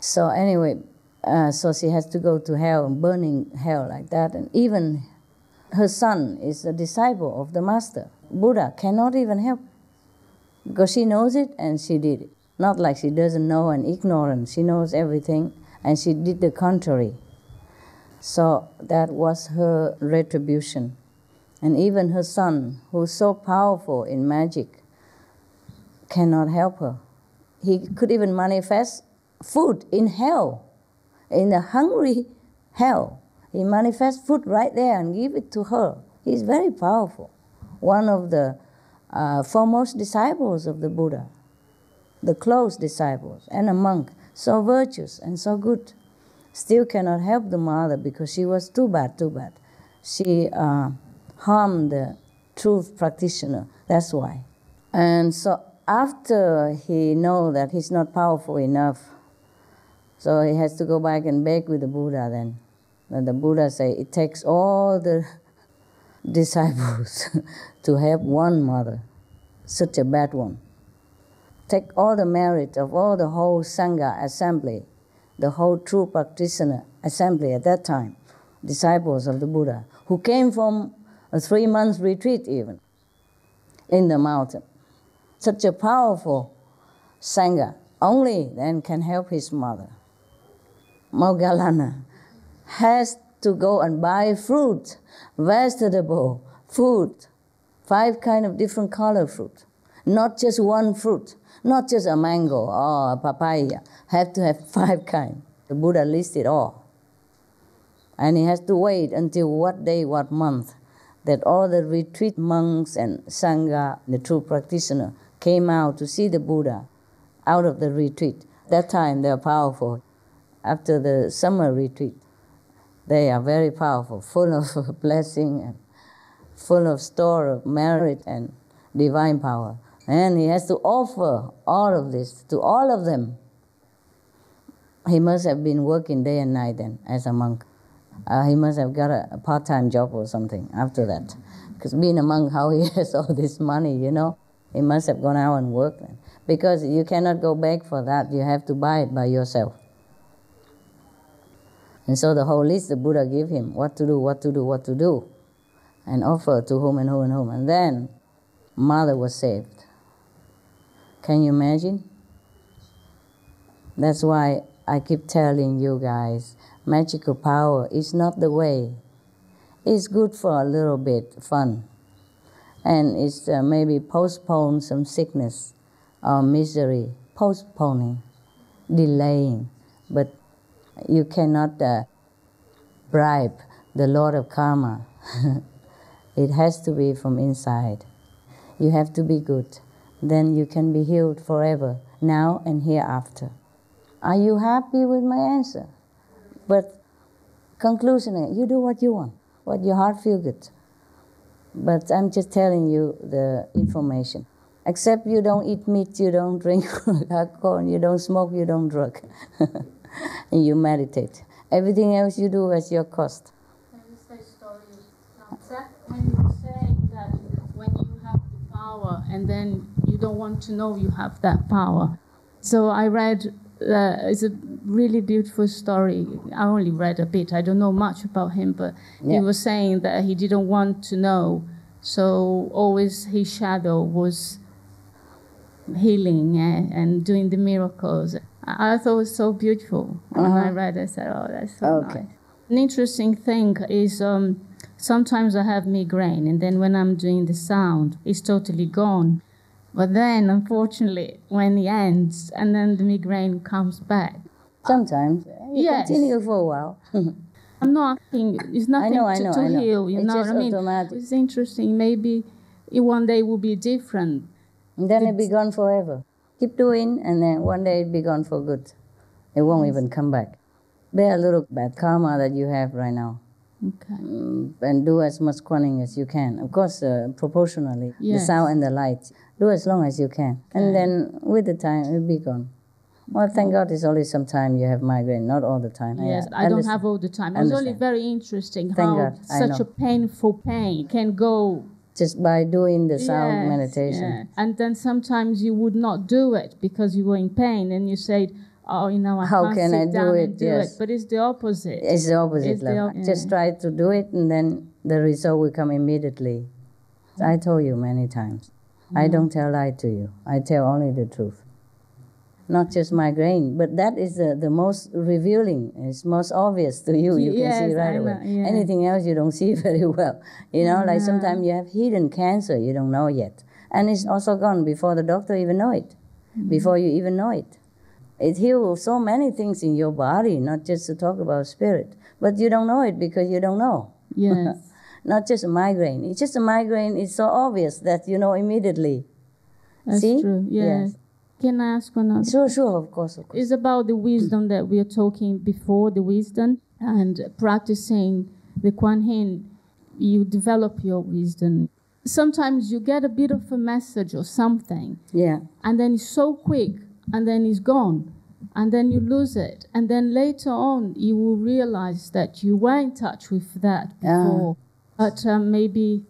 So anyway, so she has to go to hell, burning hell like that. And even her son is a disciple of the Master. Buddha cannot even help, because she knows it and she did it. Not like she doesn't know and ignorant. She knows everything, and she did the contrary. So that was her retribution. And even her son, who's so powerful in magic, cannot help her. He could even manifest food in hell, in the hungry hell. He manifests food right there and give it to her. He's very powerful. One of the foremost disciples of the Buddha, the close disciples, and a monk, so virtuous and so good. Still cannot help the mother because she was too bad. She harmed the truth practitioner, that's why. And so after he knows that he's not powerful enough, so he has to go back and beg with the Buddha then. And the Buddha say, it takes all the disciples to help one mother, such a bad one. Take all the merit of all the whole Sangha assembly, the whole true practitioner assembly at that time, disciples of the Buddha, who came from a 3-month retreat even, in the mountain. Such a powerful Sangha, only then can help his mother. Moggallana has to go and buy fruit, vegetable, food, 5 kind of different color fruit. Not just one fruit, not just a mango or a papaya. Have to have 5 kind. The Buddha listed all. And he has to wait until what day, what month, that all the retreat monks and Sangha, the true practitioner, came out to see the Buddha out of the retreat. That time they are powerful. After the summer retreat, they are very powerful, full of blessing and full of store of merit and divine power. And he has to offer all of this to all of them. He must have been working day and night then as a monk. He must have got a part-time job or something after that. Because being a monk, how he has all this money, you know? He must have gone out and worked then. Because you cannot go back for that. You have to buy it by yourself. And so the whole list the Buddha gave him, what to do, and offer to whom and whom and whom. And then mother was saved. Can you imagine? That's why I keep telling you guys, magical power is not the way. It's good for a little bit fun. And it's maybe postpone some sickness or misery, postponing, delaying. But you cannot bribe the Lord of Karma. It has to be from inside. You have to be good. Then you can be healed forever, now and hereafter. Are you happy with my answer? But conclusion, you do what you want, what your heart feels good. But I'm just telling you the information. Except you don't eat meat, you don't drink alcohol, you don't smoke, you don't drug. And you meditate. Everything else you do at your cost. Can you say story? When you were saying that when you have the power and then you don't want to know you have that power. So I read, it's a really beautiful story. I only read a bit. I don't know much about him, but he was saying that he didn't want to know. So always his shadow was healing and doing the miracles. I thought it was so beautiful. When I read it, I said, oh, that's so nice. An interesting thing is sometimes I have migraine, and then when I'm doing the sound, it's totally gone. But then, unfortunately, when it ends, and then the migraine comes back. Sometimes. You continue for a while. I'm not asking, it's nothing to heal, you know what I mean? Automatic. It's interesting, maybe one day will be different. And then it'll be gone forever. Keep doing, and then one day it'll be gone for good. It won't even come back. Bear a little bad karma that you have right now. Okay. And do as much quanning as you can. Of course, proportionally, the sound and the light. Do as long as you can. Okay. And then with the time, it'll be gone. Well, thank God it's only some time you have migraine, not all the time. Yes, I don't have all the time. It was only very interesting how such a painful pain can go. Just by doing the sound meditation. Yeah. And then sometimes you would not do it because you were in pain and you said, oh, you know, I can't sit down and do it. But it's the opposite. It's the opposite. Just try to do it and then the result will come immediately. I told you many times. I don't tell lie to you. I tell only the truth. Not just migraine, but that is the most revealing. It's most obvious to you. You can see right away. Yeah. Anything else you don't see very well. You know, like sometimes you have hidden cancer you don't know yet. And it's also gone before the doctor even know it. Before you even know it. It heals so many things in your body, not just to talk about spirit. But you don't know it because you don't know. Yes. Not just a migraine. It's just a migraine. It's so obvious that you know immediately. That's See? true. Yes. Can I ask another? Sure, of course. It's about the wisdom that we are talking before, the wisdom, and practicing the Kuan Yin. You develop your wisdom. Sometimes you get a bit of a message or something. Yeah. And then it's so quick, and then it's gone. And then you lose it. And then later on, you will realize that you were in touch with that before. But maybe,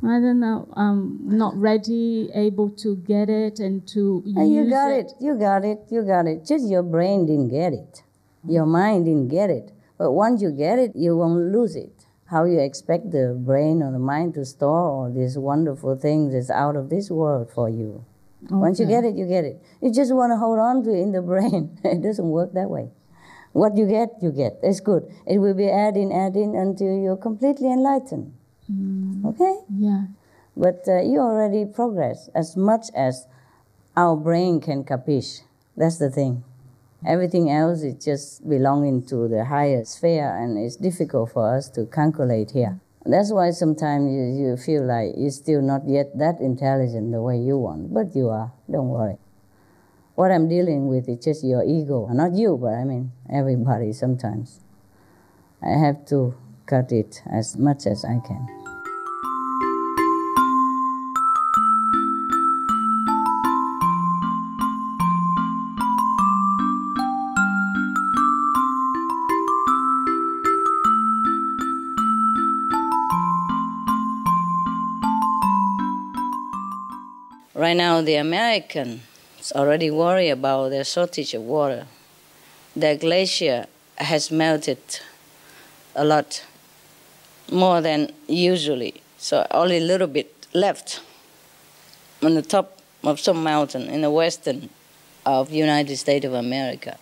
I don't know, not ready, able to get it and to use it. You got it. Just your brain didn't get it. Your mind didn't get it. But once you get it, you won't lose it. How you expect the brain or the mind to store all these wonderful things that's out of this world for you. Okay. Once you get it, you get it. You just want to hold on to it in the brain. It doesn't work that way. What you get, you get. It's good. It will be adding until you're completely enlightened. Okay? Yeah. But you already progress as much as our brain can capiche. That's the thing. Everything else is just belonging to the higher sphere, and it's difficult for us to calculate here. That's why sometimes you feel like you're still not yet that intelligent the way you want. But you are. Don't worry. What I'm dealing with is just your ego. Not you, but I mean everybody sometimes. I have to cut it as much as I can. Right now, the Americans already worry about their shortage of water. The glacier has melted a lot more than usually, so only a little bit left on the top of some mountain in the western of United States of America.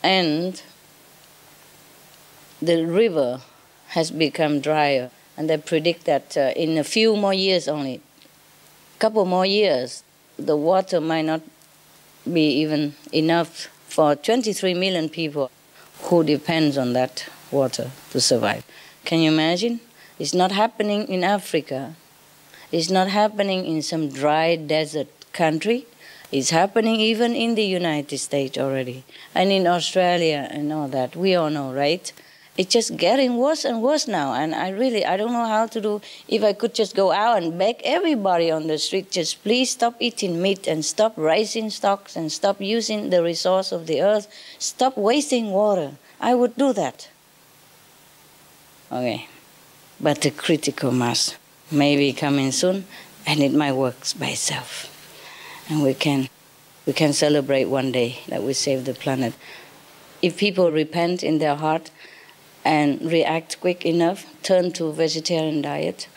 And the river has become drier, and they predict that in a few more years only, couple more years, the water might not be even enough for 23 million people who depends on that water to survive. Can you imagine? It's not happening in Africa. It's not happening in some dry desert country. It's happening even in the United States already, and in Australia and all that. We all know, right? It's just getting worse and worse now, and I don't know how to do. If I could just go out and beg everybody on the street, just please stop eating meat and stop raising stocks and stop using the resource of the earth, stop wasting water, I would do that. Okay, but the critical mass may be coming soon, and it might work by itself. And we can celebrate one day that we saved the planet. If people repent in their heart, and react quick enough, turn to vegetarian diet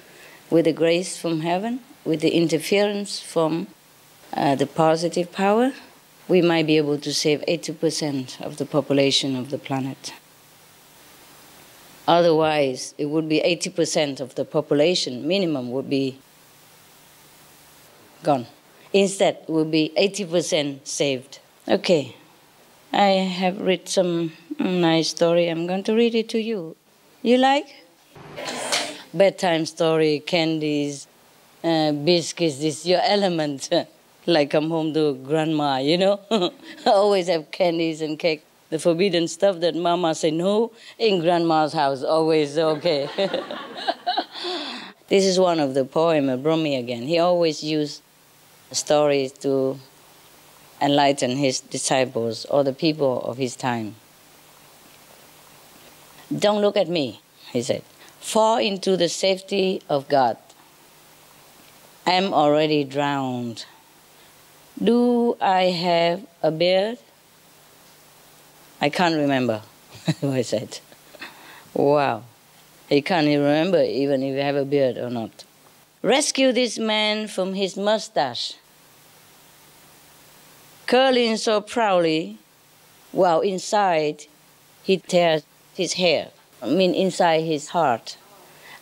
with the grace from heaven, with the interference from the positive power, we might be able to save 80% of the population of the planet. Otherwise, it would be 80% of the population, minimum, would be gone. Instead, it would be 80% saved. Okay, I have read some nice story. I'm going to read it to you. You like? Bedtime story, candies, biscuits, this is your element. Like come home to grandma, you know? I always have candies and cake. The forbidden stuff that mama say no, in grandma's house, always okay. This is one of the poems of Rumi again. He always used stories to enlighten his disciples or the people of his time. Don't look at me, he said. Fall into the safety of God. I am already drowned. Do I have a beard? I can't remember, I said. Wow. He can't even remember even if you have a beard or not. Rescue this man from his mustache, curling so proudly, while inside he tears his hair. I mean, inside his heart.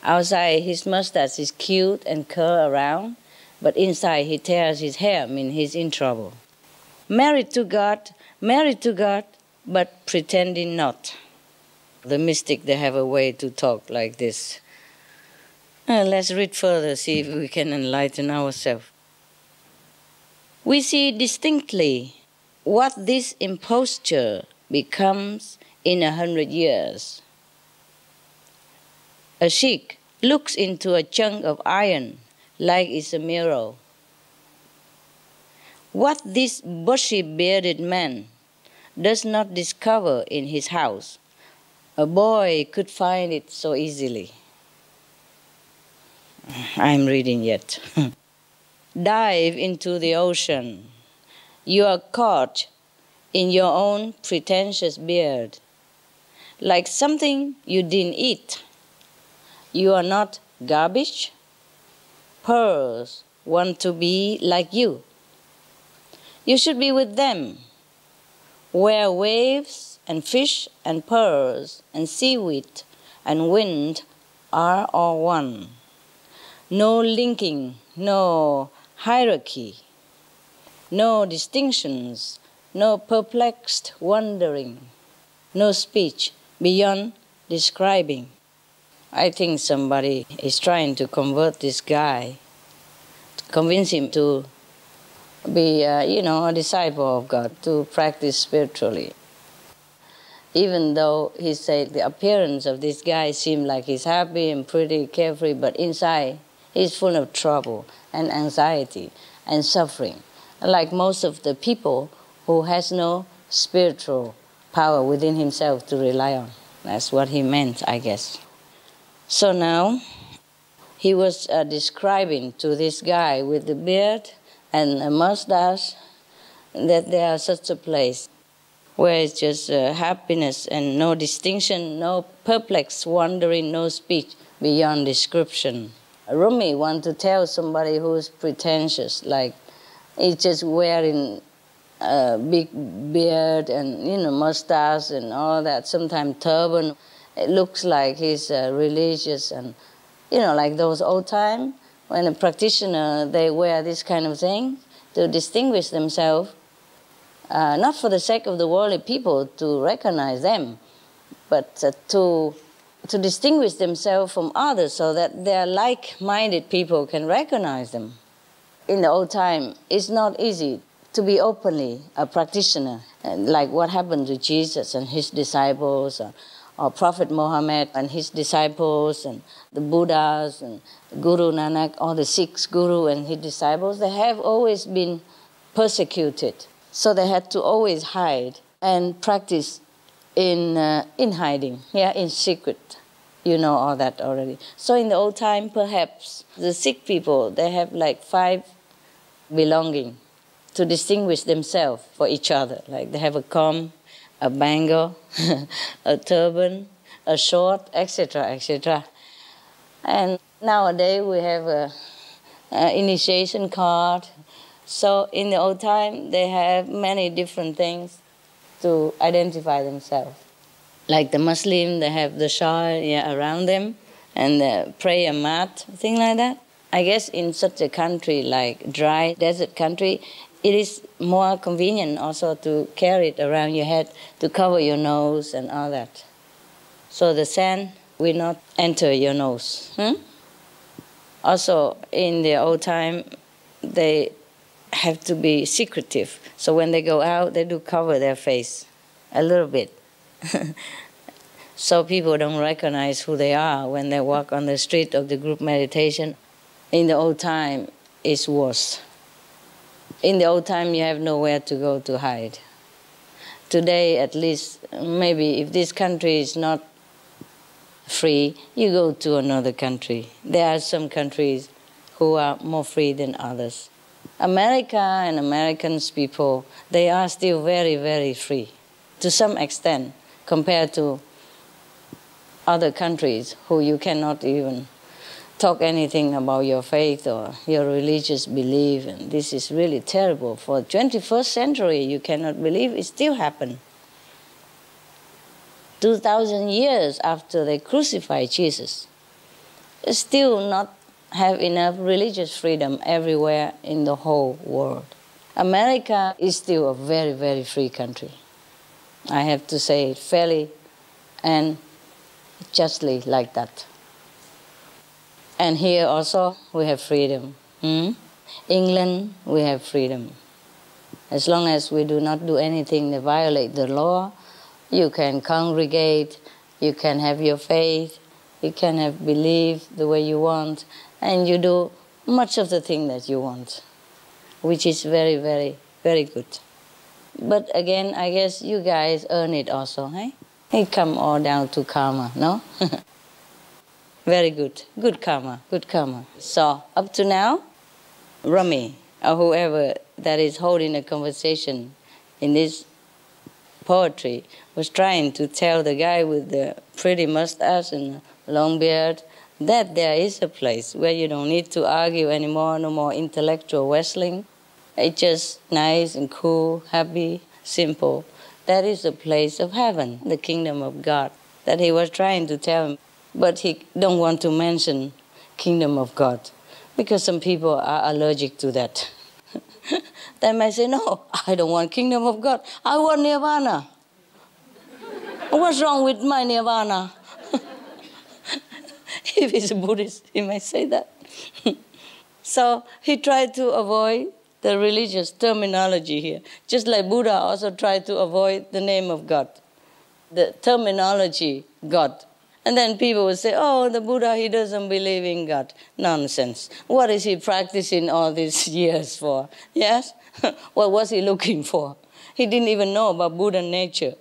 Outside his mustache is cute and curl around, but inside he tears his hair. I mean, he's in trouble. Married to God, but pretending not. The mystic, they have a way to talk like this. Let's read further, see if we can enlighten ourselves. We see distinctly what this imposture becomes in 100 years. A Sikh looks into a chunk of iron like it's a mirror. What this bushy-bearded man does not discover in his house, a boy could find it so easily. I'm reading yet. Dive into the ocean. You are caught in your own pretentious beard, like something you didn't eat. You are not garbage. Pearls want to be like you. You should be with them, where waves and fish and pearls and seaweed and wind are all one. No linking, no hierarchy, no distinctions, no perplexed wondering, no speech beyond describing. I think somebody is trying to convert this guy, to convince him to be, a disciple of God, to practice spiritually. Even though he said the appearance of this guy seemed like he's happy and pretty carefree, but inside he's full of trouble and anxiety and suffering, like most of the people who has no spiritual power within himself to rely on. That's what he meant, I guess. So now he was describing to this guy with the beard and a mustache that there is such a place where it's just happiness and no distinction, no perplexed wondering, no speech beyond description. Rumi wants to tell somebody who's pretentious, like he's just wearing a big beard and mustache and all that, sometimes turban. It looks like he's religious and, like those old time when a practitioner, they wear this kind of thing to distinguish themselves, not for the sake of the worldly people to recognize them, but to distinguish themselves from others so that their like-minded people can recognize them. In the old time, it's not easy to be openly a practitioner, like what happened to Jesus and his disciples, or Prophet Muhammad and his disciples, and the Buddhas and Guru Nanak, all the Sikhs, Guru and his disciples. They have always been persecuted, so they had to always hide and practice in hiding, in secret. You know all that already. So in the old time, perhaps the Sikh people, they have like 5 belonging to distinguish themselves for each other. Like they have a comb, a bangle, a turban, a short, etc., etc. And nowadays we have an initiation card. So in the old time, they have many different things to identify themselves. Like the Muslim, they have the shawl around them and the prayer mat, thing like that. I guess in such a country like dry desert country, it is more convenient also to carry it around your head to cover your nose and all that. So the sand will not enter your nose. Also, in the old time, they have to be secretive. So when they go out, they do cover their face a little bit. So people don't recognize who they are when they walk on the street of the group meditation. In the old time, it's worse. In the old time, you have nowhere to go to hide. Today, at least, maybe if this country is not free, you go to another country. There are some countries who are more free than others. America and Americans people, they are still very, very free, to some extent, compared to other countries who you cannot even talk anything about your faith or your religious belief, and this is really terrible. For the 21st century, you cannot believe it still happened. 2,000 years after they crucified Jesus, they still not have enough religious freedom everywhere in the whole world. America is still a very, very free country. I have to say it fairly and justly like that. And here also we have freedom. England, we have freedom. As long as we do not do anything that violate the law, you can congregate, you can have your faith, you can have belief the way you want, and you do much of the thing that you want, which is very, very, very good. But again, I guess you guys earn it also, hey? It come all down to karma, no? Very good. Good karma, good karma. So, up to now, Rumi, or whoever that is holding a conversation in this poetry, was trying to tell the guy with the pretty mustache and long beard that there is a place where you don't need to argue anymore, no more intellectual wrestling. It's just nice and cool, happy, simple. That is the place of heaven, the kingdom of God, that he was trying to tell him. But he don't want to mention kingdom of God, because some people are allergic to that. They might say, no, I don't want kingdom of God. I want nirvana. What's wrong with my nirvana? If he's a Buddhist, he might say that. So he tried to avoid the religious terminology here, just like Buddha also tried to avoid the name of God, the terminology God. And then people would say, oh, the Buddha, he doesn't believe in God. Nonsense. What is he practicing all these years for? Yes? What was he looking for? He didn't even know about Buddha nature.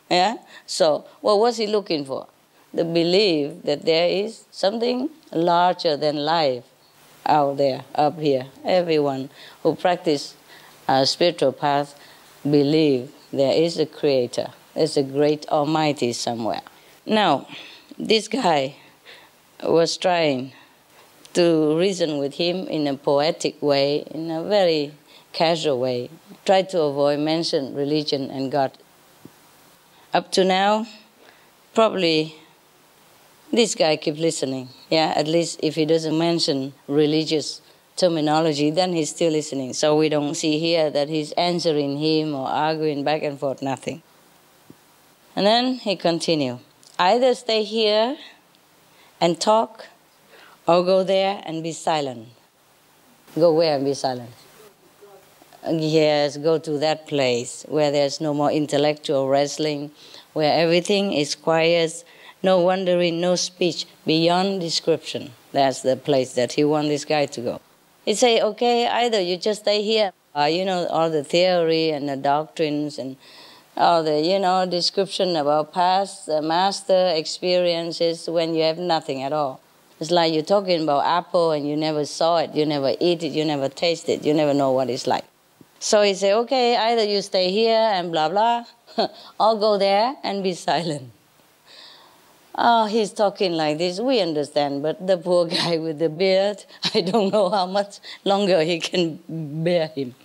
Yeah? So what was he looking for? The belief that there is something larger than life out there, up here. Everyone who practice a spiritual path believe there is a creator. There's a great almighty somewhere. Now, this guy was trying to reason with him in a poetic way, in a very casual way, tried to avoid mention religion and God. Up to now, probably this guy keeps listening. Yeah, at least if he doesn't mention religious terminology, then he's still listening. So we don't see here that he's answering him or arguing back and forth, nothing. And then he continued. Either stay here and talk, or go there and be silent. Go where and be silent? Yes, go to that place where there's no more intellectual wrestling, where everything is quiet, no wandering, no speech, beyond description. That's the place that he wants this guy to go. He say, okay, either you just stay here, all the theory and the doctrines and all the, description about past master experiences when you have nothing at all. It's like you're talking about apple and you never saw it, you never eat it, you never taste it, you never know what it's like. So he say, okay, either you stay here and blah, blah, or go there and be silent. Oh, he's talking like this, we understand, but the poor guy with the beard, I don't know how much longer he can bear him.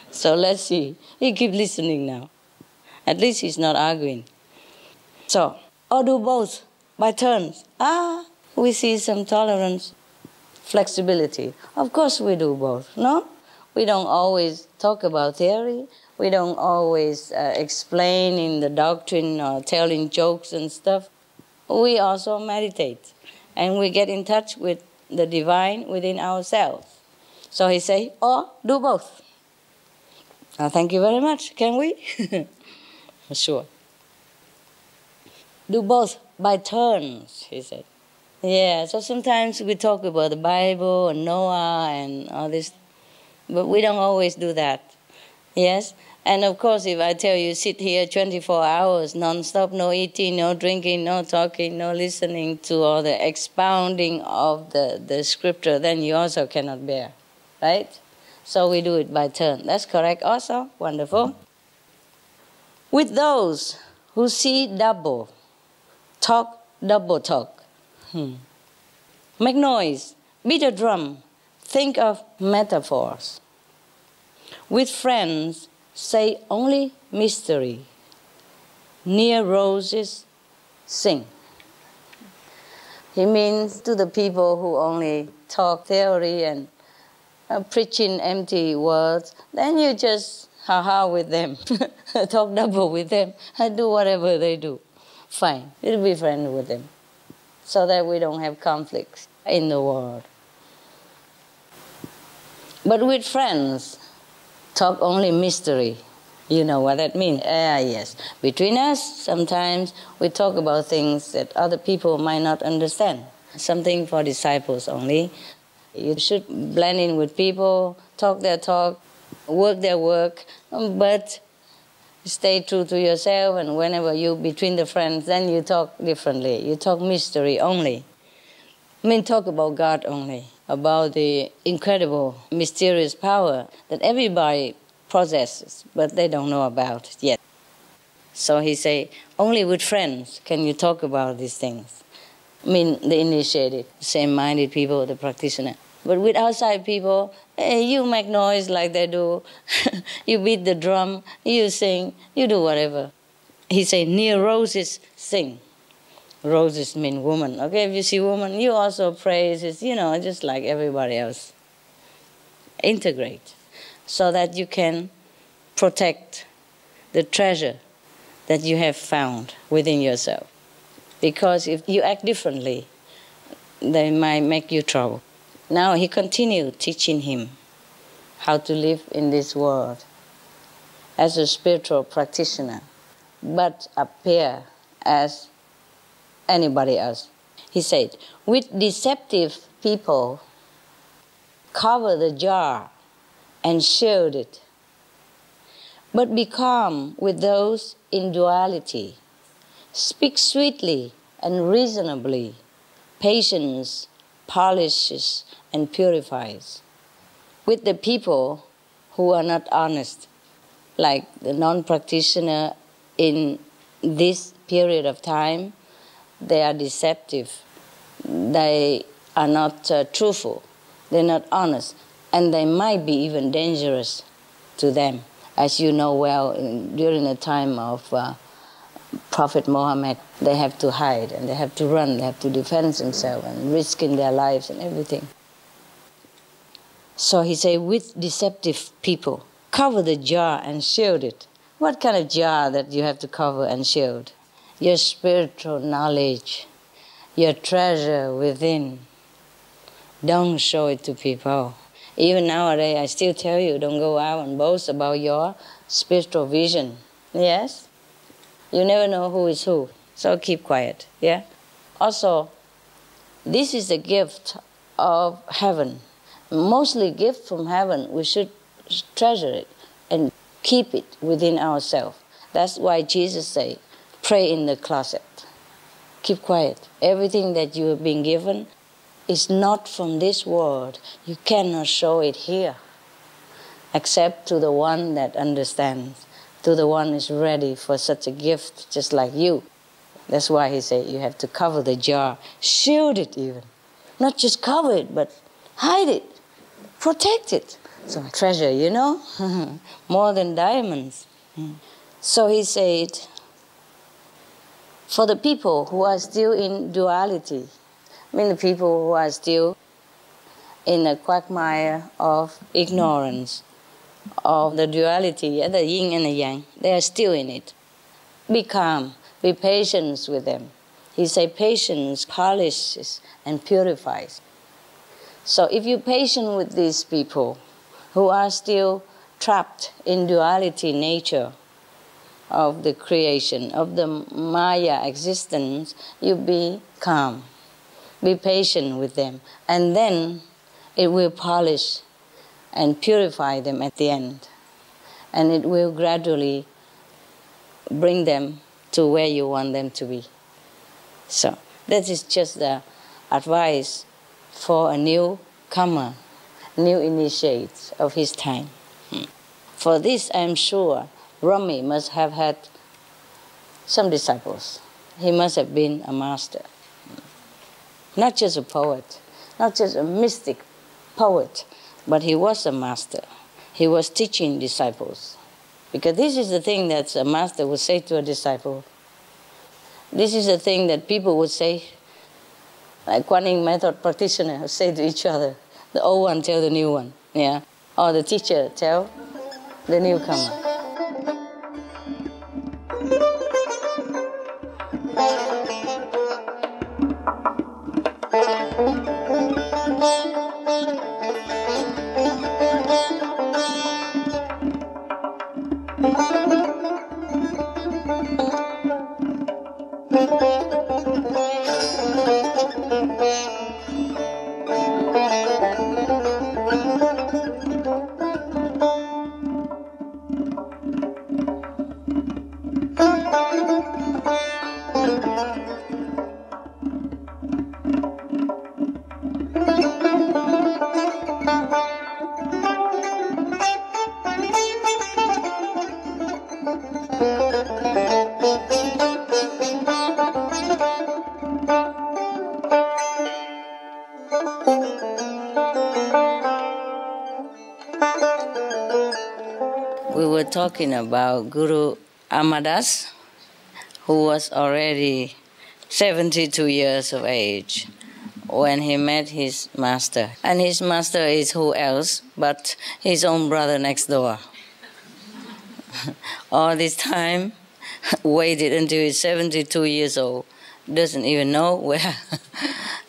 So let's see. He keeps listening now. At least he's not arguing. So, or do both by turns. We see some tolerance, flexibility. Of course we do both, no? We don't always talk about theory. We don't always explain in the doctrine or telling jokes and stuff. We also meditate. And we get in touch with the divine within ourselves. So he say, or do both. Thank you very much. Can we? Sure. Do both by turns, he said. Yeah, so sometimes we talk about the Bible and Noah and all this, but we don't always do that. Yes? And of course, if I tell you sit here 24 hours non-stop, no eating, no drinking, no talking, no listening to all the expounding of the scripture, then you also cannot bear, right? So we do it by turn. That's correct also. Wonderful. With those who see double, talk double talk. Make noise, beat a drum, think of metaphors. With friends, say only mystery. Near roses, sing. He means to the people who only talk theory and preaching empty words, then you just ha-ha with them, talk double with them, and do whatever they do. Fine, you'll be friends with them. so that we don't have conflicts in the world. But with friends, talk only mystery. You know what that means? Yes. Between us, sometimes we talk about things that other people might not understand. Something for disciples only. You should blend in with people, talk their talk, work their work, but stay true to yourself, and whenever you between the friends, then you talk differently. You talk mystery only. I mean, talk about God only, about the incredible, mysterious power that everybody possesses, but they don't know about it yet. So he say, only with friends can you talk about these things. I mean, the initiated, same-minded people, the practitioner. But with outside people, you make noise like they do. You beat the drum, you sing, you do whatever. He say, near roses, sing. Roses mean woman. Okay, if you see woman, you also praise it, just like everybody else. Integrate, so that you can protect the treasure that you have found within yourself. Because if you act differently, they might make you trouble. Now he continued teaching him how to live in this world as a spiritual practitioner, but appear as anybody else. He said, with deceptive people, cover the jar and shield it, but be calm with those in duality. Speak sweetly and reasonably. Patience polishes and purifies. With the people who are not honest, like the non-practitioner in this period of time, they are deceptive. They are not truthful. They're not honest. And they might be even dangerous to them. As you know well, during the time of Prophet Muhammad, they have to hide and they have to run, they have to defend themselves and risking their lives and everything. So he said, with deceptive people, cover the jar and shield it. What kind of jar that you have to cover and shield? Your spiritual knowledge, your treasure within. Don't show it to people. Even nowadays, I still tell you, don't go out and boast about your spiritual vision. Yes? You never know who is who, so keep quiet, yeah? Also, this is a gift of heaven. Mostly gift from heaven, we should treasure it and keep it within ourselves. That's why Jesus said, pray in the closet. Keep quiet. Everything that you have been given is not from this world. You cannot show it here, except to the one that understands, to the one who is ready for such a gift, just like you. That's why he said you have to cover the jar, shield it even. Not just cover it, but hide it, protect it. So treasure, more than diamonds. So he said, for the people who are still in duality, the people who are still in a quagmire of ignorance, of the duality, the yin and the yang, they are still in it. Be calm, be patient with them. He said patience polishes and purifies. So if you're patient with these people who are still trapped in duality nature of the creation, of the Maya existence, you be calm. Be patient with them. And then it will polish and purify them at the end. And it will gradually bring them to where you want them to be. So that is just the advice for a newcomer, new initiate of his time. For this, I'm sure Rumi must have had some disciples. He must have been a master. Not just a poet, not just a mystic poet, but he was a master. He was teaching disciples. Because this is the thing that a master would say to a disciple. This is the thing that people would say, like Kuan Yin method practitioners say to each other. The old one tell the new one, yeah? Or the teacher tell the newcomer. We were talking about Guru Amadas, who was already 72 years of age when he met his master. And his master is who else but his own brother next door. All this time, waited until he's 72 years old, doesn't even know where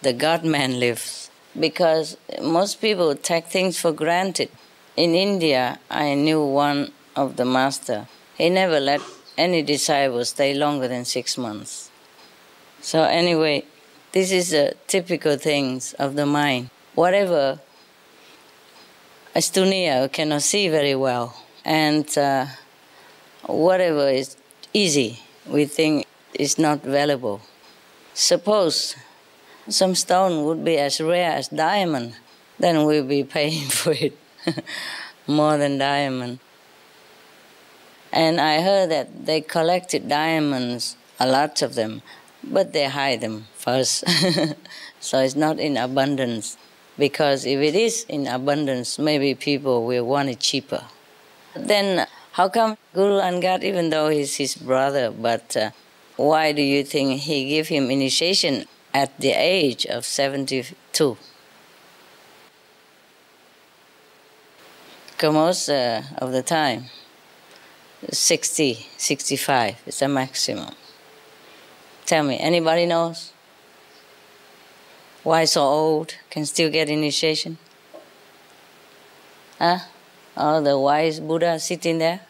the God-man lives. Because most people take things for granted. In India, I knew one of the master. He never let any disciple stay longer than 6 months. So anyway, this is the typical things of the mind. Whatever Astunia cannot see very well, and whatever is easy, we think is not valuable. Suppose some stone would be as rare as diamond, then we'll be paying for it more than diamond. And I heard that they collected diamonds, a lot of them, but they hide them first. So it's not in abundance. Because if it is in abundance, maybe people will want it cheaper. Then how come Guru Angad, even though he's his brother, but why do you think he gave him initiation at the age of 72? Because most of the time, 60, 65 is the maximum. Tell me, anybody knows? Why so old can still get initiation? Huh? Oh, the wise Buddha sitting there?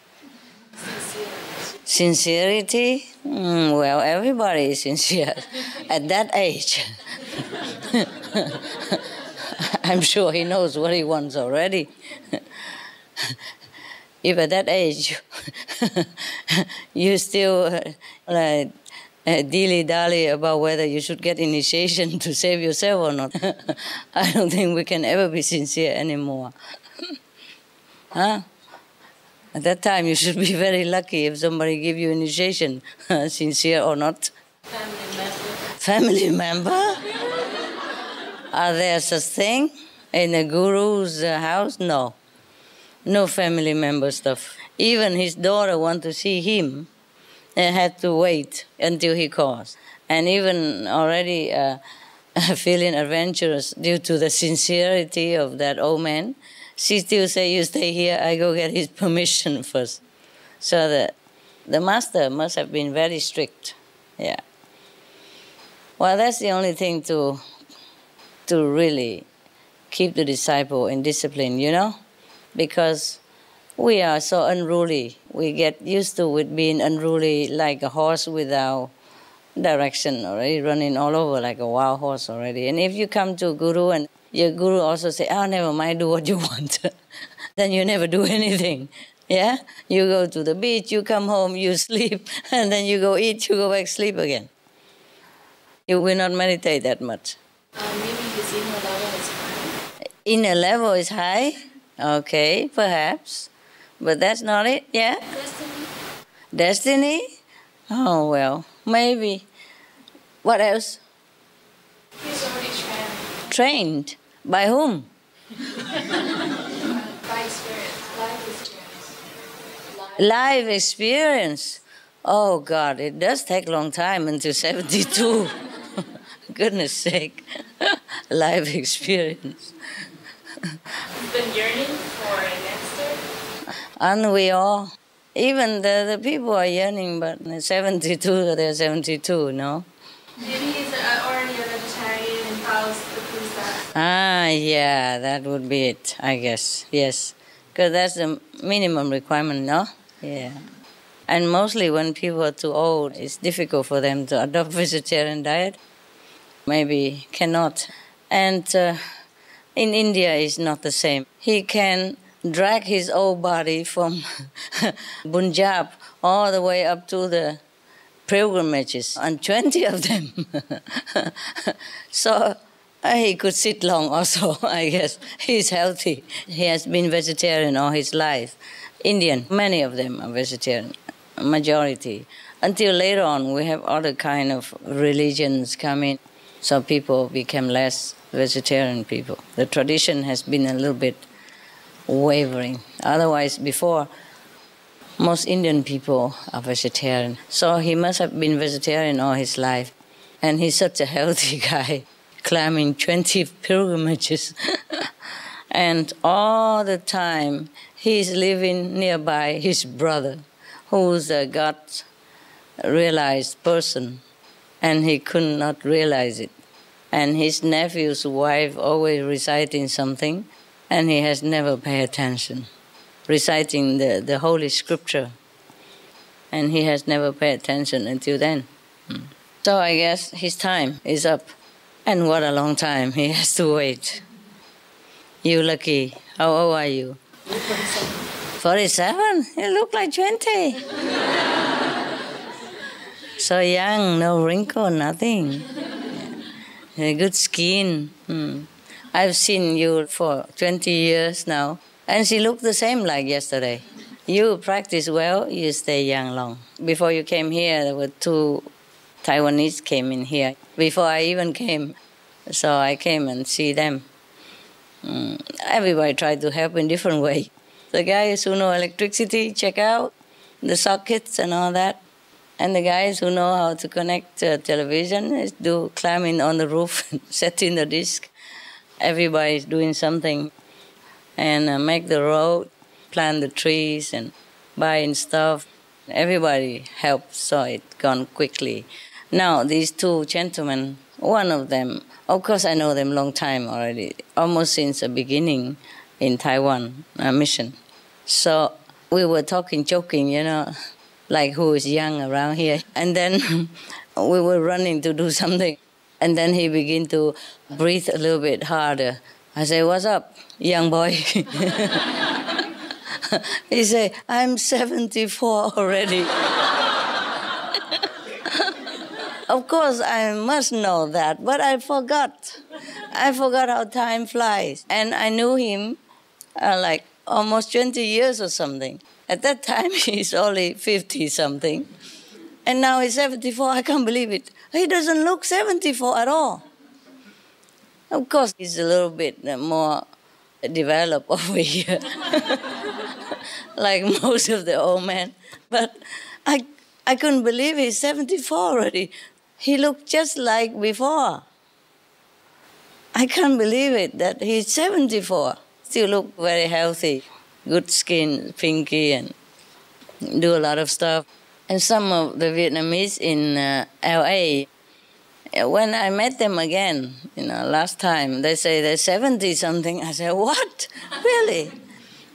Sincerity? Well, everybody is sincere at that age. I'm sure he knows what he wants already. If at that age you still dilly-dally about whether you should get initiation to save yourself or not, I don't think we can ever be sincere anymore. Huh? At that time you should be very lucky if somebody give you initiation, sincere or not. Family member. Family member? Are there such thing in a guru's house? No. No family member stuff. Even his daughter want to see him and had to wait until he calls. And even already feeling adventurous due to the sincerity of that old man, she still say, you stay here, I go get his permission first. So the master must have been very strict. Yeah. Well, that's the only thing to really keep the disciple in discipline, you know? Because we are so unruly. We get used to with being unruly like a horse without direction already, running all over like a wild horse already. And if you come to Guru and your Guru also say, oh, never mind, do what you want, then you never do anything. Yeah? You go to the beach, you come home, you sleep, and then you go eat, you go back, sleep again. You will not meditate that much. Maybe his inner level is high. Inner level is high? Okay, perhaps. But that's not it, yeah? Destiny. Destiny? Oh, well, maybe. What else? He's already trained. Trained? By whom? By experience. Life experience. Life experience. Oh, God, it does take a long time until 72. Goodness sake. Life experience. You've been yearning for an answer? Aren't we all? Even the people are yearning, but 72, they're 72, no? Maybe he's already a vegetarian and follows the precepts. Ah, yeah, that would be it, I guess. Yes. Because that's the minimum requirement, no? Yeah. And mostly when people are too old, it's difficult for them to adopt vegetarian diet. Maybe cannot. And in India, it's not the same. He can drag his old body from Punjab all the way up to the pilgrimages, and 20 of them. So he could sit long also, I guess. He's healthy. He has been vegetarian all his life. Indian, many of them are vegetarian, majority. Until later on, we have other kind of religions coming, so people became less vegetarian people. The tradition has been a little bit wavering. Otherwise, before, most Indian people are vegetarian. So he must have been vegetarian all his life. And he's such a healthy guy, climbing 20 pilgrimages. And all the time, he's living nearby his brother, who's a God-realized person, and he could not realize it. And his nephew's wife always reciting something, and he has never paid attention, reciting the Holy Scripture, and he has never paid attention until then. So I guess his time is up, and what a long time he has to wait. You lucky. How old are you? 47? You look like 20. So young, no wrinkle, nothing. Good skin. I've seen you for 20 years now, and she looked the same like yesterday. You practice well, you stay young long. Before you came here, there were 2 Taiwanese came in here. Before I even came, so I came and see them. Everybody tried to help in different way. The guys who know electricity, check out the sockets and all that. And the guys who know how to connect television do climbing on the roof and setting the disc. Everybody's doing something. And make the road, plant the trees and buying stuff. Everybody helps, so it gone quickly. Now, these 2 gentlemen, one of them, of course I know them long time already, almost since the beginning in Taiwan mission. So we were talking, joking, like who is young around here. And then we were running to do something. And then he began to breathe a little bit harder. I say, what's up, young boy? He say, I'm 74 already. Of course, I must know that, but I forgot. I forgot how time flies. And I knew him like almost 20 years or something. At that time, he's only 50-something. And now he's 74. I can't believe it. He doesn't look 74 at all. Of course, he's a little bit more developed over here, like most of the old men. But I couldn't believe he's 74 already. He looked just like before. I can't believe it, that he's 74. Still look very healthy, good skin, pinky, and do a lot of stuff. And some of the Vietnamese in L.A., when I met them again, last time, they say they're 70-something. I say, what? Really?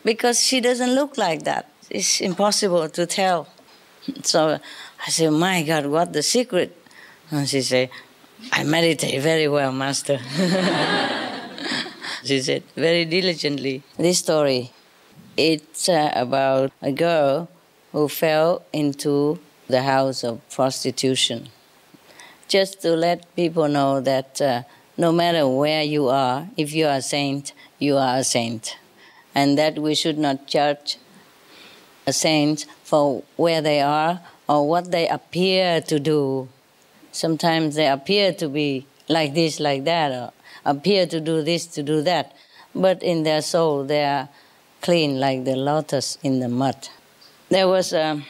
Because she doesn't look like that. It's impossible to tell. So I say, my God, what the secret? And she said, I meditate very well, Master. She said, very diligently. This story, it's about a girl who fell into the house of prostitution. Just to let people know that no matter where you are, if you are a saint, you are a saint. And that we should not judge a saint for where they are or what they appear to do. Sometimes they appear to be like this, like that, or appear to do this, to do that. But in their soul, they are clean like the lotus in the mud. There was a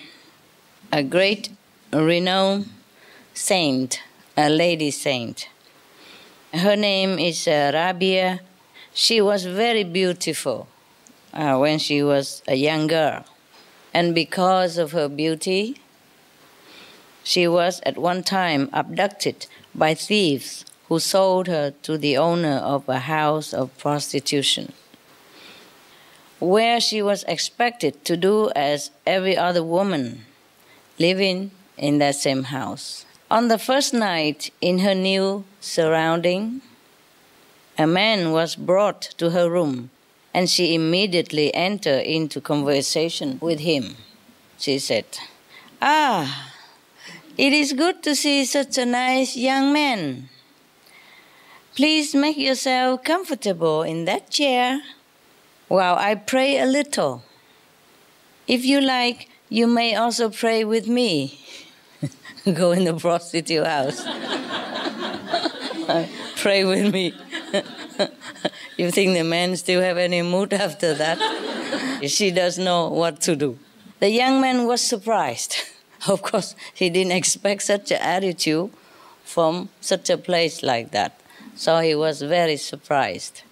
great renowned saint, a lady saint. Her name is Rabia. She was very beautiful when she was a young girl. And because of her beauty, she was at one time abducted by thieves who sold her to the owner of a house of prostitution. where she was expected to do as every other woman living in that same house. On the first night in her new surrounding, a man was brought to her room, and she immediately entered into conversation with him. She said, "Ah, it is good to see such a nice young man. Please make yourself comfortable in that chair while I pray a little. If you like, you may also pray with me." Go in the prostitute house. Pray with me. You think the man still have any mood after that? She doesn't know what to do. The young man was surprised. Of course, he didn't expect such an attitude from such a place like that. So he was very surprised.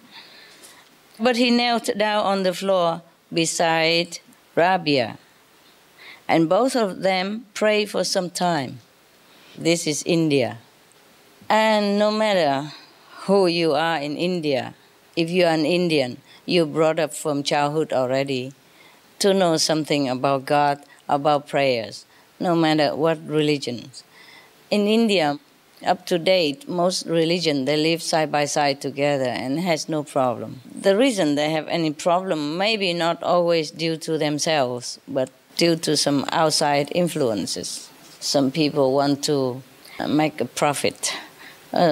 But he knelt down on the floor beside Rabia, and both of them prayed for some time. This is India. And no matter who you are in India, if you are an Indian, you're brought up from childhood already to know something about God, about prayers, no matter what religions. In India, up to date, most religions, they live side by side together and has no problem. The reason they have any problem maybe not always due to themselves, but due to some outside influences. Some people want to make a profit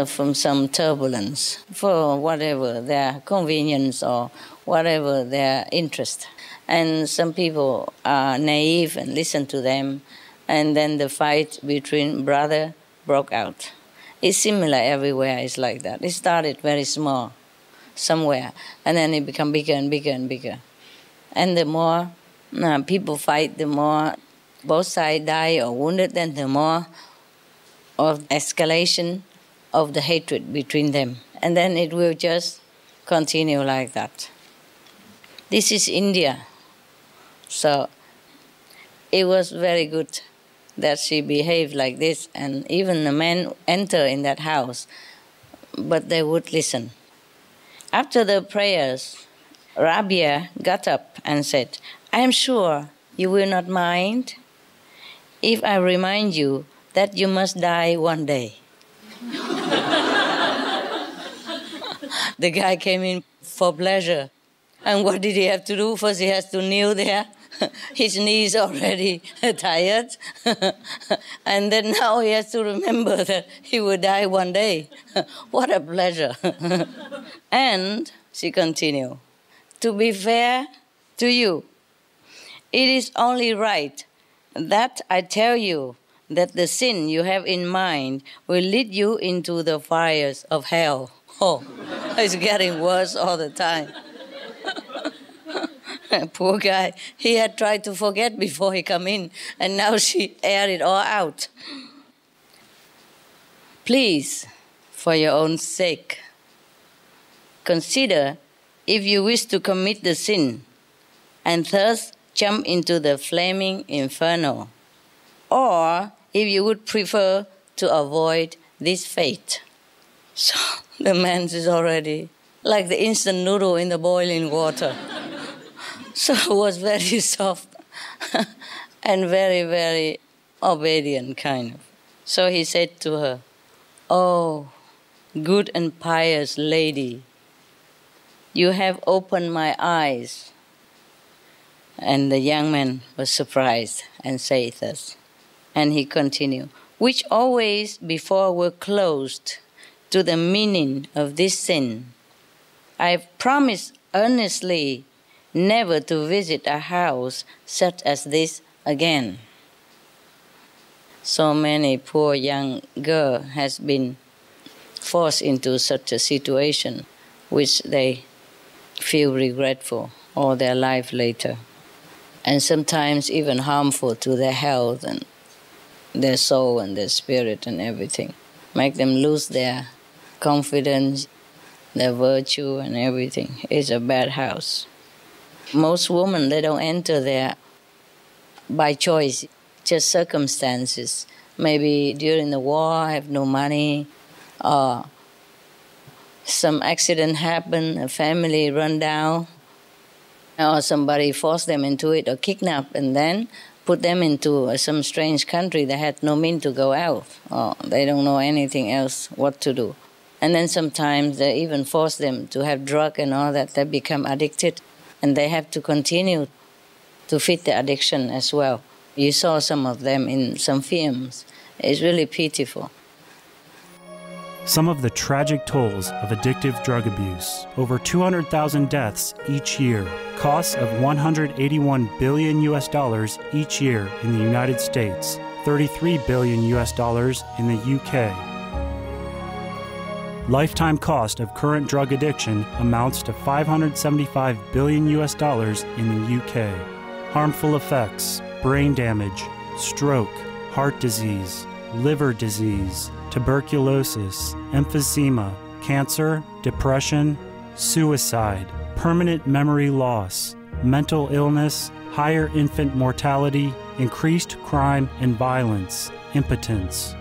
from some turbulence for whatever their convenience or whatever their interest. And some people are naive and listen to them, and then the fight between brothers broke out. It's similar everywhere, it's like that. It started very small somewhere, and then it become bigger and bigger and bigger. And the more people fight, the more both sides die or wounded, then the more of escalation of the hatred between them. And then it will just continue like that. This is India. So it was very good that she behaved like this, and even the men enter in that house, but they would listen. After the prayers, Rabia got up and said, "I am sure you will not mind if I remind you that you must die one day." The guy came in for pleasure. And what did he have to do? First he has to kneel there. His knees already tired. And then now he has to remember that he will die one day. What a pleasure. And she continued, "To be fair to you, it is only right that I tell you that the sin you have in mind will lead you into the fires of hell." Oh, it's getting worse all the time. Poor guy, he had tried to forget before he come in, and now she aired it all out. "Please, for your own sake, consider if you wish to commit the sin and thus jump into the flaming inferno, or if you would prefer to avoid this fate." So the man is already like the instant noodle in the boiling water. So it was very soft and very, very obedient kind of. So he said to her, "Oh, good and pious lady, you have opened my eyes." And the young man was surprised and said thus. And he continued, "Which always before were closed to the meaning of this sin. I promise earnestly never to visit a house such as this again." So many poor young girl has been forced into such a situation which they feel regretful all their life later, and sometimes even harmful to their health and their soul and their spirit and everything, make them lose their confidence, their virtue and everything. It's a bad house. Most women, they don't enter there by choice, just circumstances. Maybe during the war, have no money, or some accident happened, a family run down, or somebody forced them into it or kidnapped and then put them into some strange country. They had no means to go out, or they don't know anything else what to do. And then sometimes they even force them to have drug and all that. They become addicted, and they have to continue to feed the addiction as well. You saw some of them in some films. It's really pitiful. Some of the tragic tolls of addictive drug abuse. Over 200,000 deaths each year. Costs of $181 billion each year in the United States. $33 billion in the UK. Lifetime cost of current drug addiction amounts to $575 billion in the UK. Harmful effects: brain damage, stroke, heart disease, liver disease, tuberculosis, emphysema, cancer, depression, suicide, permanent memory loss, mental illness, higher infant mortality, increased crime and violence, impotence.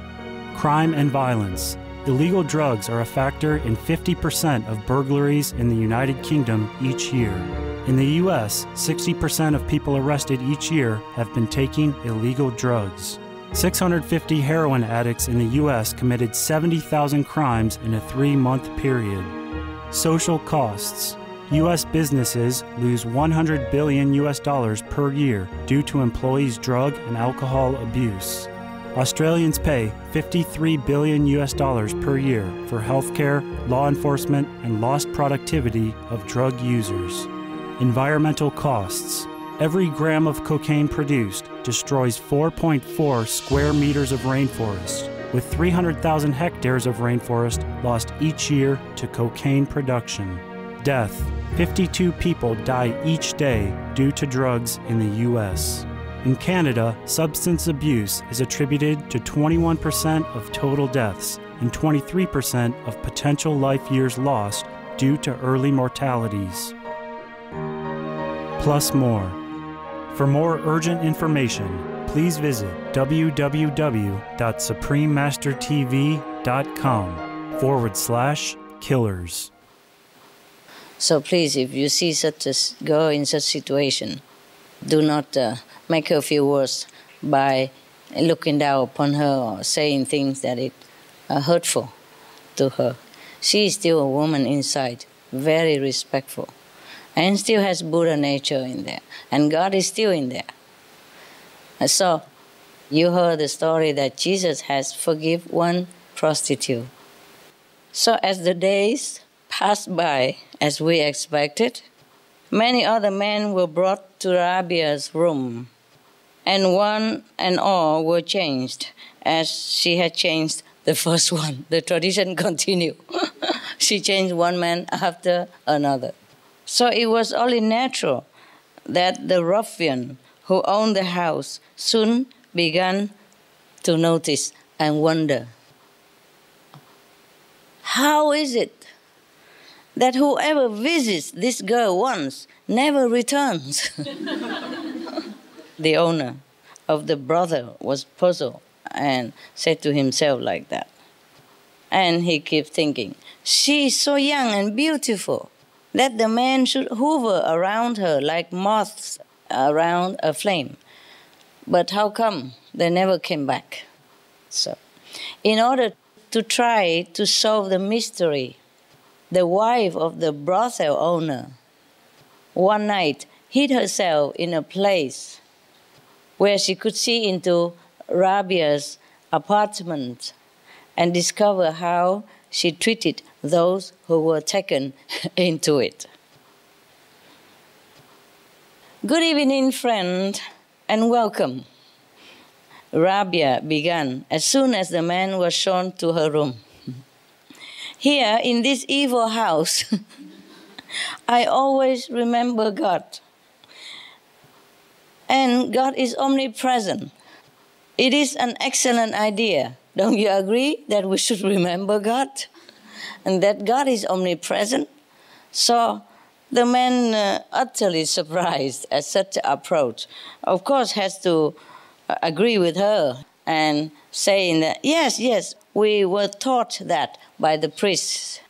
Crime and violence. Illegal drugs are a factor in 50% of burglaries in the United Kingdom each year. In the U.S., 60% of people arrested each year have been taking illegal drugs. 650 heroin addicts in the U.S. committed 70,000 crimes in a 3-month period. Social costs. U.S. businesses lose $100 billion per year due to employees' drug and alcohol abuse. Australians pay $53 billion per year for healthcare, law enforcement, and lost productivity of drug users. Environmental costs. Every gram of cocaine produced destroys 4.4 square meters of rainforest, with 300,000 hectares of rainforest lost each year to cocaine production. Death. 52 people die each day due to drugs in the U.S. In Canada, substance abuse is attributed to 21% of total deaths and 23% of potential life years lost due to early mortalities. Plus more. For more urgent information, please visit www.suprememastertv.com/killers. So please, if you see such a girl in such situation, do not make her feel worse by looking down upon her or saying things that are hurtful to her. She is still a woman inside, very respectful, and still has Buddha nature in there, and God is still in there. And so you heard the story that Jesus has forgiven one prostitute. So as the days passed by, as we expected, many other men were brought to Rabia's room, and one and all were changed as she had changed the first one. The tradition continued. She changed one man after another. So it was only natural that the ruffian who owned the house soon began to notice and wonder, how is it that whoever visits this girl once never returns? The owner of the brothel was puzzled and said to himself like that. And he kept thinking, she is so young and beautiful that the men should hover around her like moths around a flame. But how come they never came back? So, in order to try to solve the mystery, the wife of the brothel owner one night hid herself in a place where she could see into Rabia's apartment and discover how she treated those who were taken into it. Good evening, friend, and welcome. Rabia began as soon as the man was shown to her room. Here in this evil house, I always remember God. And God is omnipresent. It is an excellent idea. Don't you agree that we should remember God? And that God is omnipresent? So the man, utterly surprised at such an approach, of course has to agree with her and saying that, yes, we were taught that by the priests.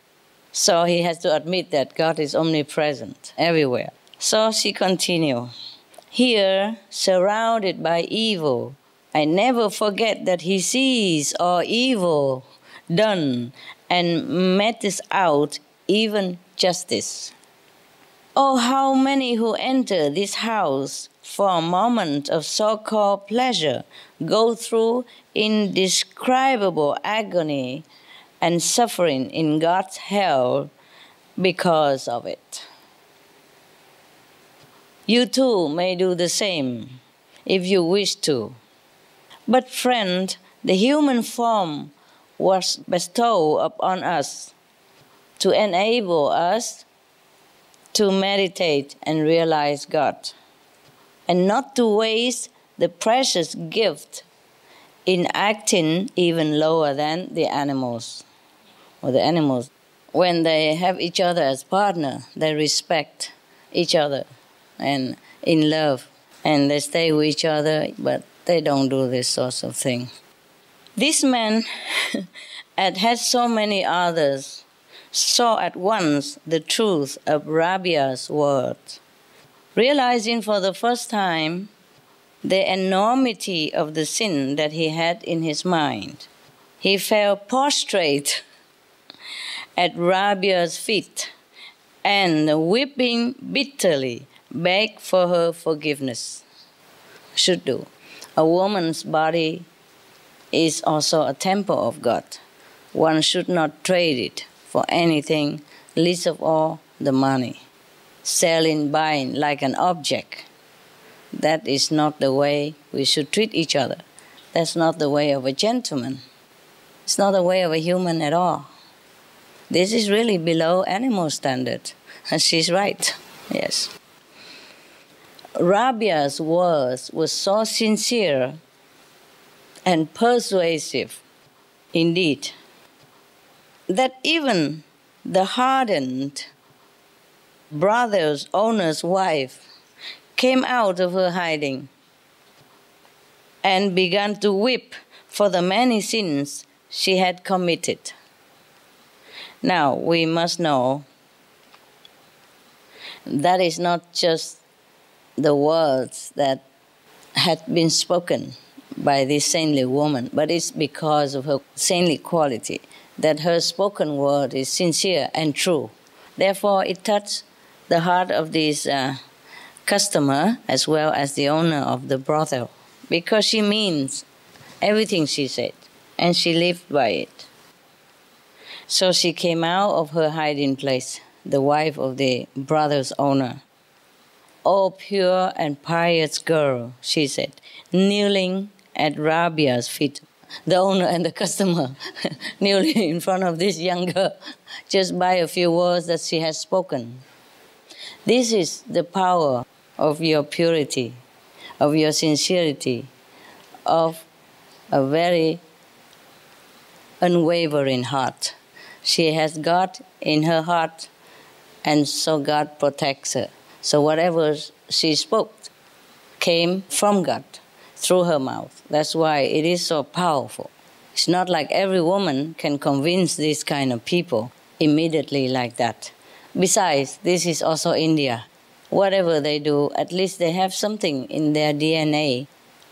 So he has to admit that God is omnipresent everywhere. So she continued, here, surrounded by evil, I never forget that he sees all evil done and metes out even justice. Oh, how many who enter this house for a moment of so-called pleasure go through indescribable agony and suffering in God's hell because of it. You too may do the same if you wish to. But friend, the human form was bestowed upon us to enable us to meditate and realize God, and not to waste the precious gift in acting even lower than the animals. Or the animals, when they have each other as partner, they respect each other and in love, and they stay with each other, but they don't do this sort of thing. This man had so many others, saw at once the truth of Rabia's words. Realizing for the first time the enormity of the sin that he had in his mind, he fell prostrate at Rabia's feet and, weeping bitterly, begged for her forgiveness. Should do. A woman's body is also a temple of God. One should not trade it for anything, least of all the money. Selling, buying like an object. That is not the way we should treat each other. That's not the way of a gentleman. It's not the way of a human at all. This is really below animal standard. And she's right, yes. Rabia's words were so sincere and persuasive, indeed, that even the hardened brother's owner's wife came out of her hiding and began to weep for the many sins she had committed. Now, we must know that is not just the words that had been spoken by this saintly woman, but it's because of her saintly quality that her spoken word is sincere and true. Therefore, it touched the heart of this customer as well as the owner of the brothel, because she means everything she said, and she lived by it. So she came out of her hiding place, the wife of the brother's owner. "O pure and pious girl," she said, kneeling at Rabia's feet. The owner and the customer kneeling in front of this young girl, just by a few words that she has spoken. This is the power of your purity, of your sincerity, of a very unwavering heart. She has God in her heart, and so God protects her. So whatever she spoke came from God through her mouth. That's why it is so powerful. It's not like every woman can convince these kind of people immediately like that. Besides, this is also India. Whatever they do, at least they have something in their DNA,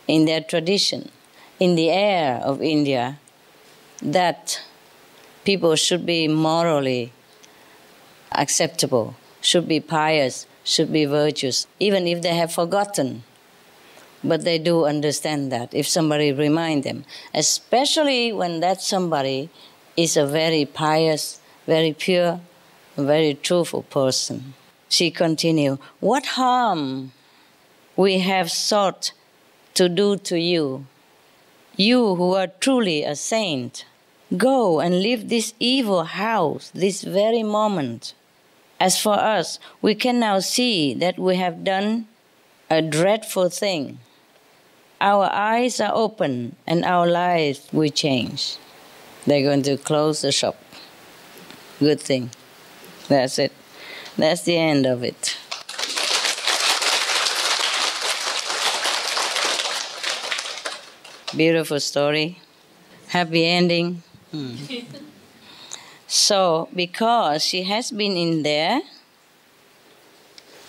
in their tradition, in the air of India, that people should be morally acceptable, should be pious, should be virtuous, even if they have forgotten. But they do understand that if somebody reminds them, especially when that somebody is a very pious, very pure, very truthful person. She continued, "What harm we have sought to do to you, you who are truly a saint. Go and leave this evil house this very moment. As for us, we can now see that we have done a dreadful thing. Our eyes are open and our lives will change." They're going to close the shop. Good thing. That's it. That's the end of it. Beautiful story. Happy ending. So, because she has been in there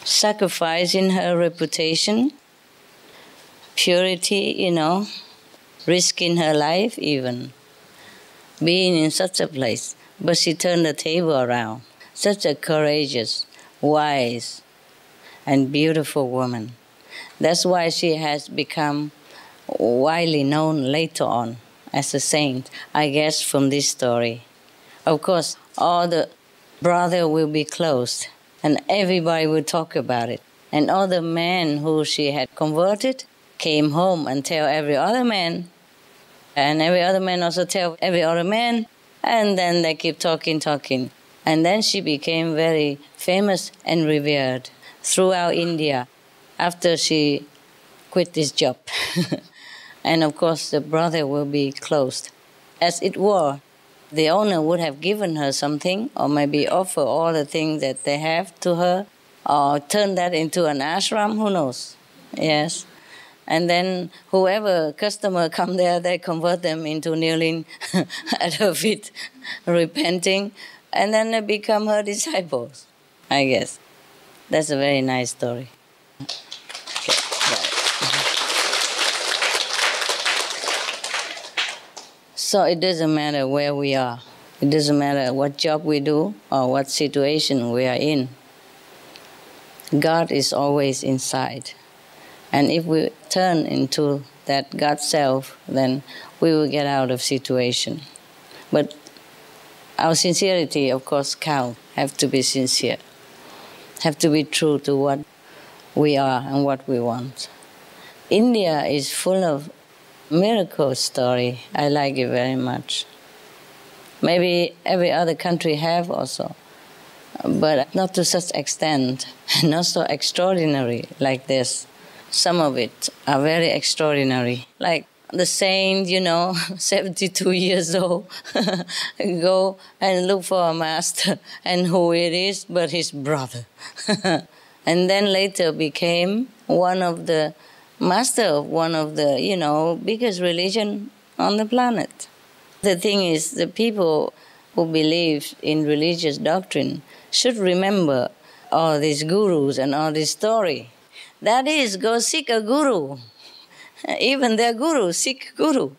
sacrificing her reputation, purity, risking her life even, being in such a place. But she turned the table around. Such a courageous, wise, and beautiful woman. That's why she has become widely known later on as a saint, I guess, from this story. Of course, all the brothers will be closed, and everybody will talk about it. And all the men who she had converted came home and tell every other man, and every other man also tell every other man, and then they keep talking. And then she became very famous and revered throughout India after she quit this job. And of course the brother will be closed. As it were, the owner would have given her something, or maybe offer all the things that they have to her, or turn that into an ashram, who knows? Yes. And then whoever customer come there, they convert them into kneeling at her feet, repenting, and then they become her disciples, I guess. That's a very nice story. Okay, so it doesn't matter where we are. It doesn't matter what job we do or what situation we are in. God is always inside. And if we turn into that God self, then we will get out of situation. But our sincerity, of course, counts. Have to be sincere. Have to be true to what we are and what we want. India is full of miracle story. I like it very much. Maybe every other country have also, but not to such extent, not so extraordinary like this. Some of it are very extraordinary. Like the saint, 72 years old, go and look for a master, and who it is but his brother. And then later became one of the master of one of the, biggest religion on the planet. The thing is, the people who believe in religious doctrine should remember all these gurus and all this story. That is, go seek a guru. Even their guru, seek guru.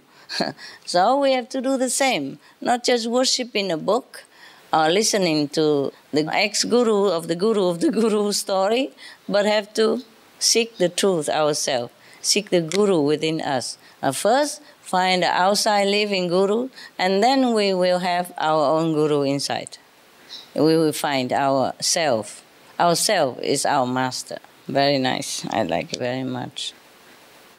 So we have to do the same, not just worship in a book or listening to the ex-guru of the guru story, but have to seek the truth ourselves, seek the guru within us. First, find the outside living guru, and then we will have our own guru inside. We will find our self. Our self is our master. Very nice. I like it very much.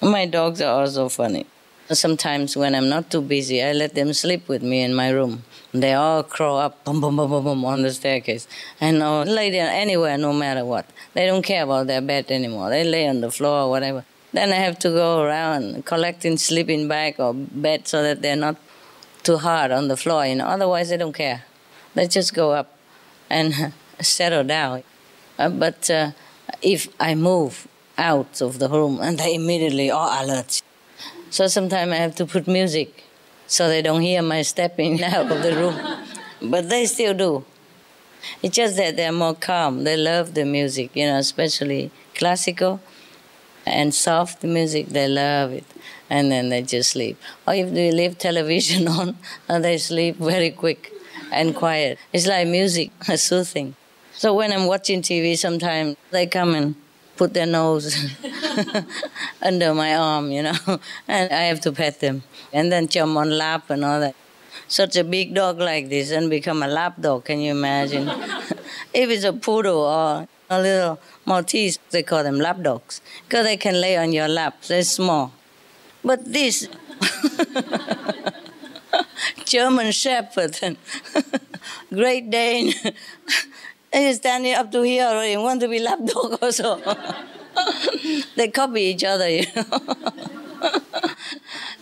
My dogs are also funny. Sometimes when I'm not too busy, I let them sleep with me in my room. They all crawl up, boom, boom, boom, boom, boom, on the staircase, and lay there anywhere, no matter what. They don't care about their bed anymore. They lay on the floor or whatever. Then I have to go around collecting sleeping bag or bed so that they're not too hard on the floor. Otherwise, they don't care. They just go up and settle down. But if I move out of the room, and they immediately are alert. So sometimes I have to put music so they don't hear my stepping out of the room. But they still do. It's just that they're more calm. They love the music, especially classical and soft music. They love it. And then they just sleep. Or if they leave television on, they sleep very quick and quiet. It's like music, soothing. So when I'm watching TV, sometimes they come and put their nose under my arm, and I have to pet them. And then jump on lap and all that. Such a big dog like this and become a lap dog, can you imagine? If it's a poodle or a little Maltese, they call them lap dogs, because they can lay on your lap. They're small. But this German Shepherd and Great Dane, they're standing up to here already, want to be lap dog also. They copy each other,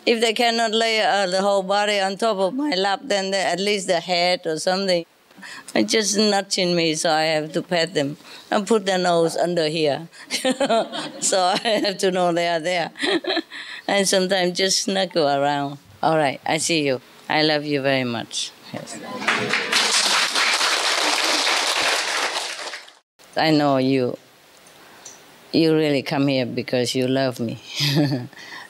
If they cannot lay the whole body on top of my lap, then at least the head or something. It's just nudging me, so I have to pet them and put their nose under here. So I have to know they are there. And sometimes just snuggle around. All right, I see you. I love you very much. Yes. I know you you really come here because you love me.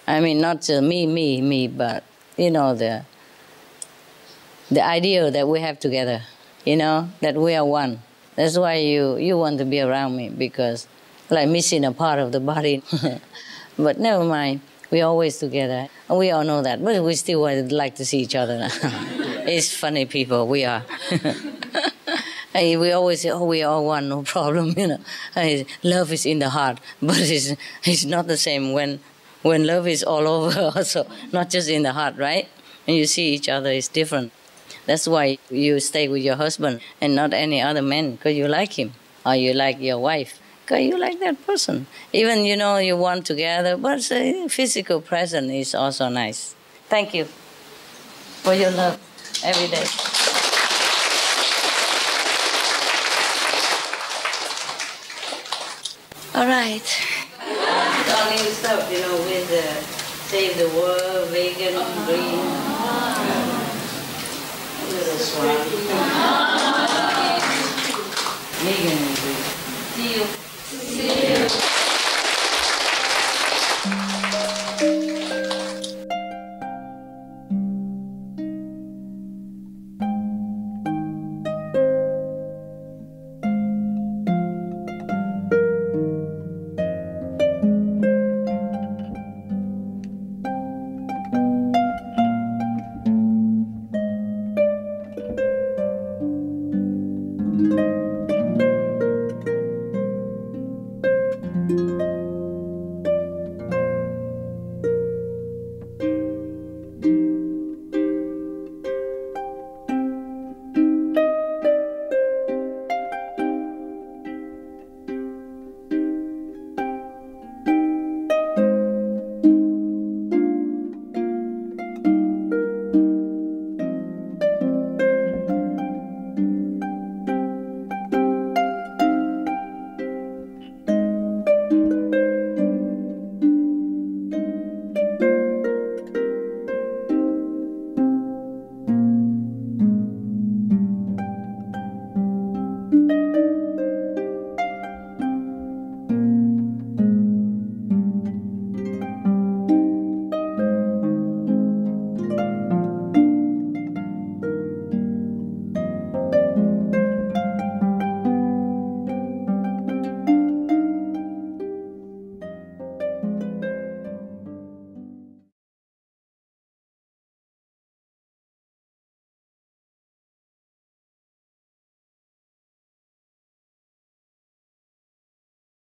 I mean, not just me, but, you know, the idea that we have together, you know, that we are one. That's why you want to be around me, because like missing a part of the body. But never mind, we're always together. And we all know that, but we still would like to see each other. It's funny people, we are. We always say, oh, we are one, no problem, you know. Love is in the heart, but it's not the same when love is all over also, not just in the heart, right? When you see each other, it's different. That's why you stay with your husband and not any other man, because you like him, or you like your wife, because you like that person. Even, you know, you want together, but physical presence is also nice. Thank you for your love every day. All right. All new stuff, you know, with Save the World, vegan, green. Little swan. Vegan.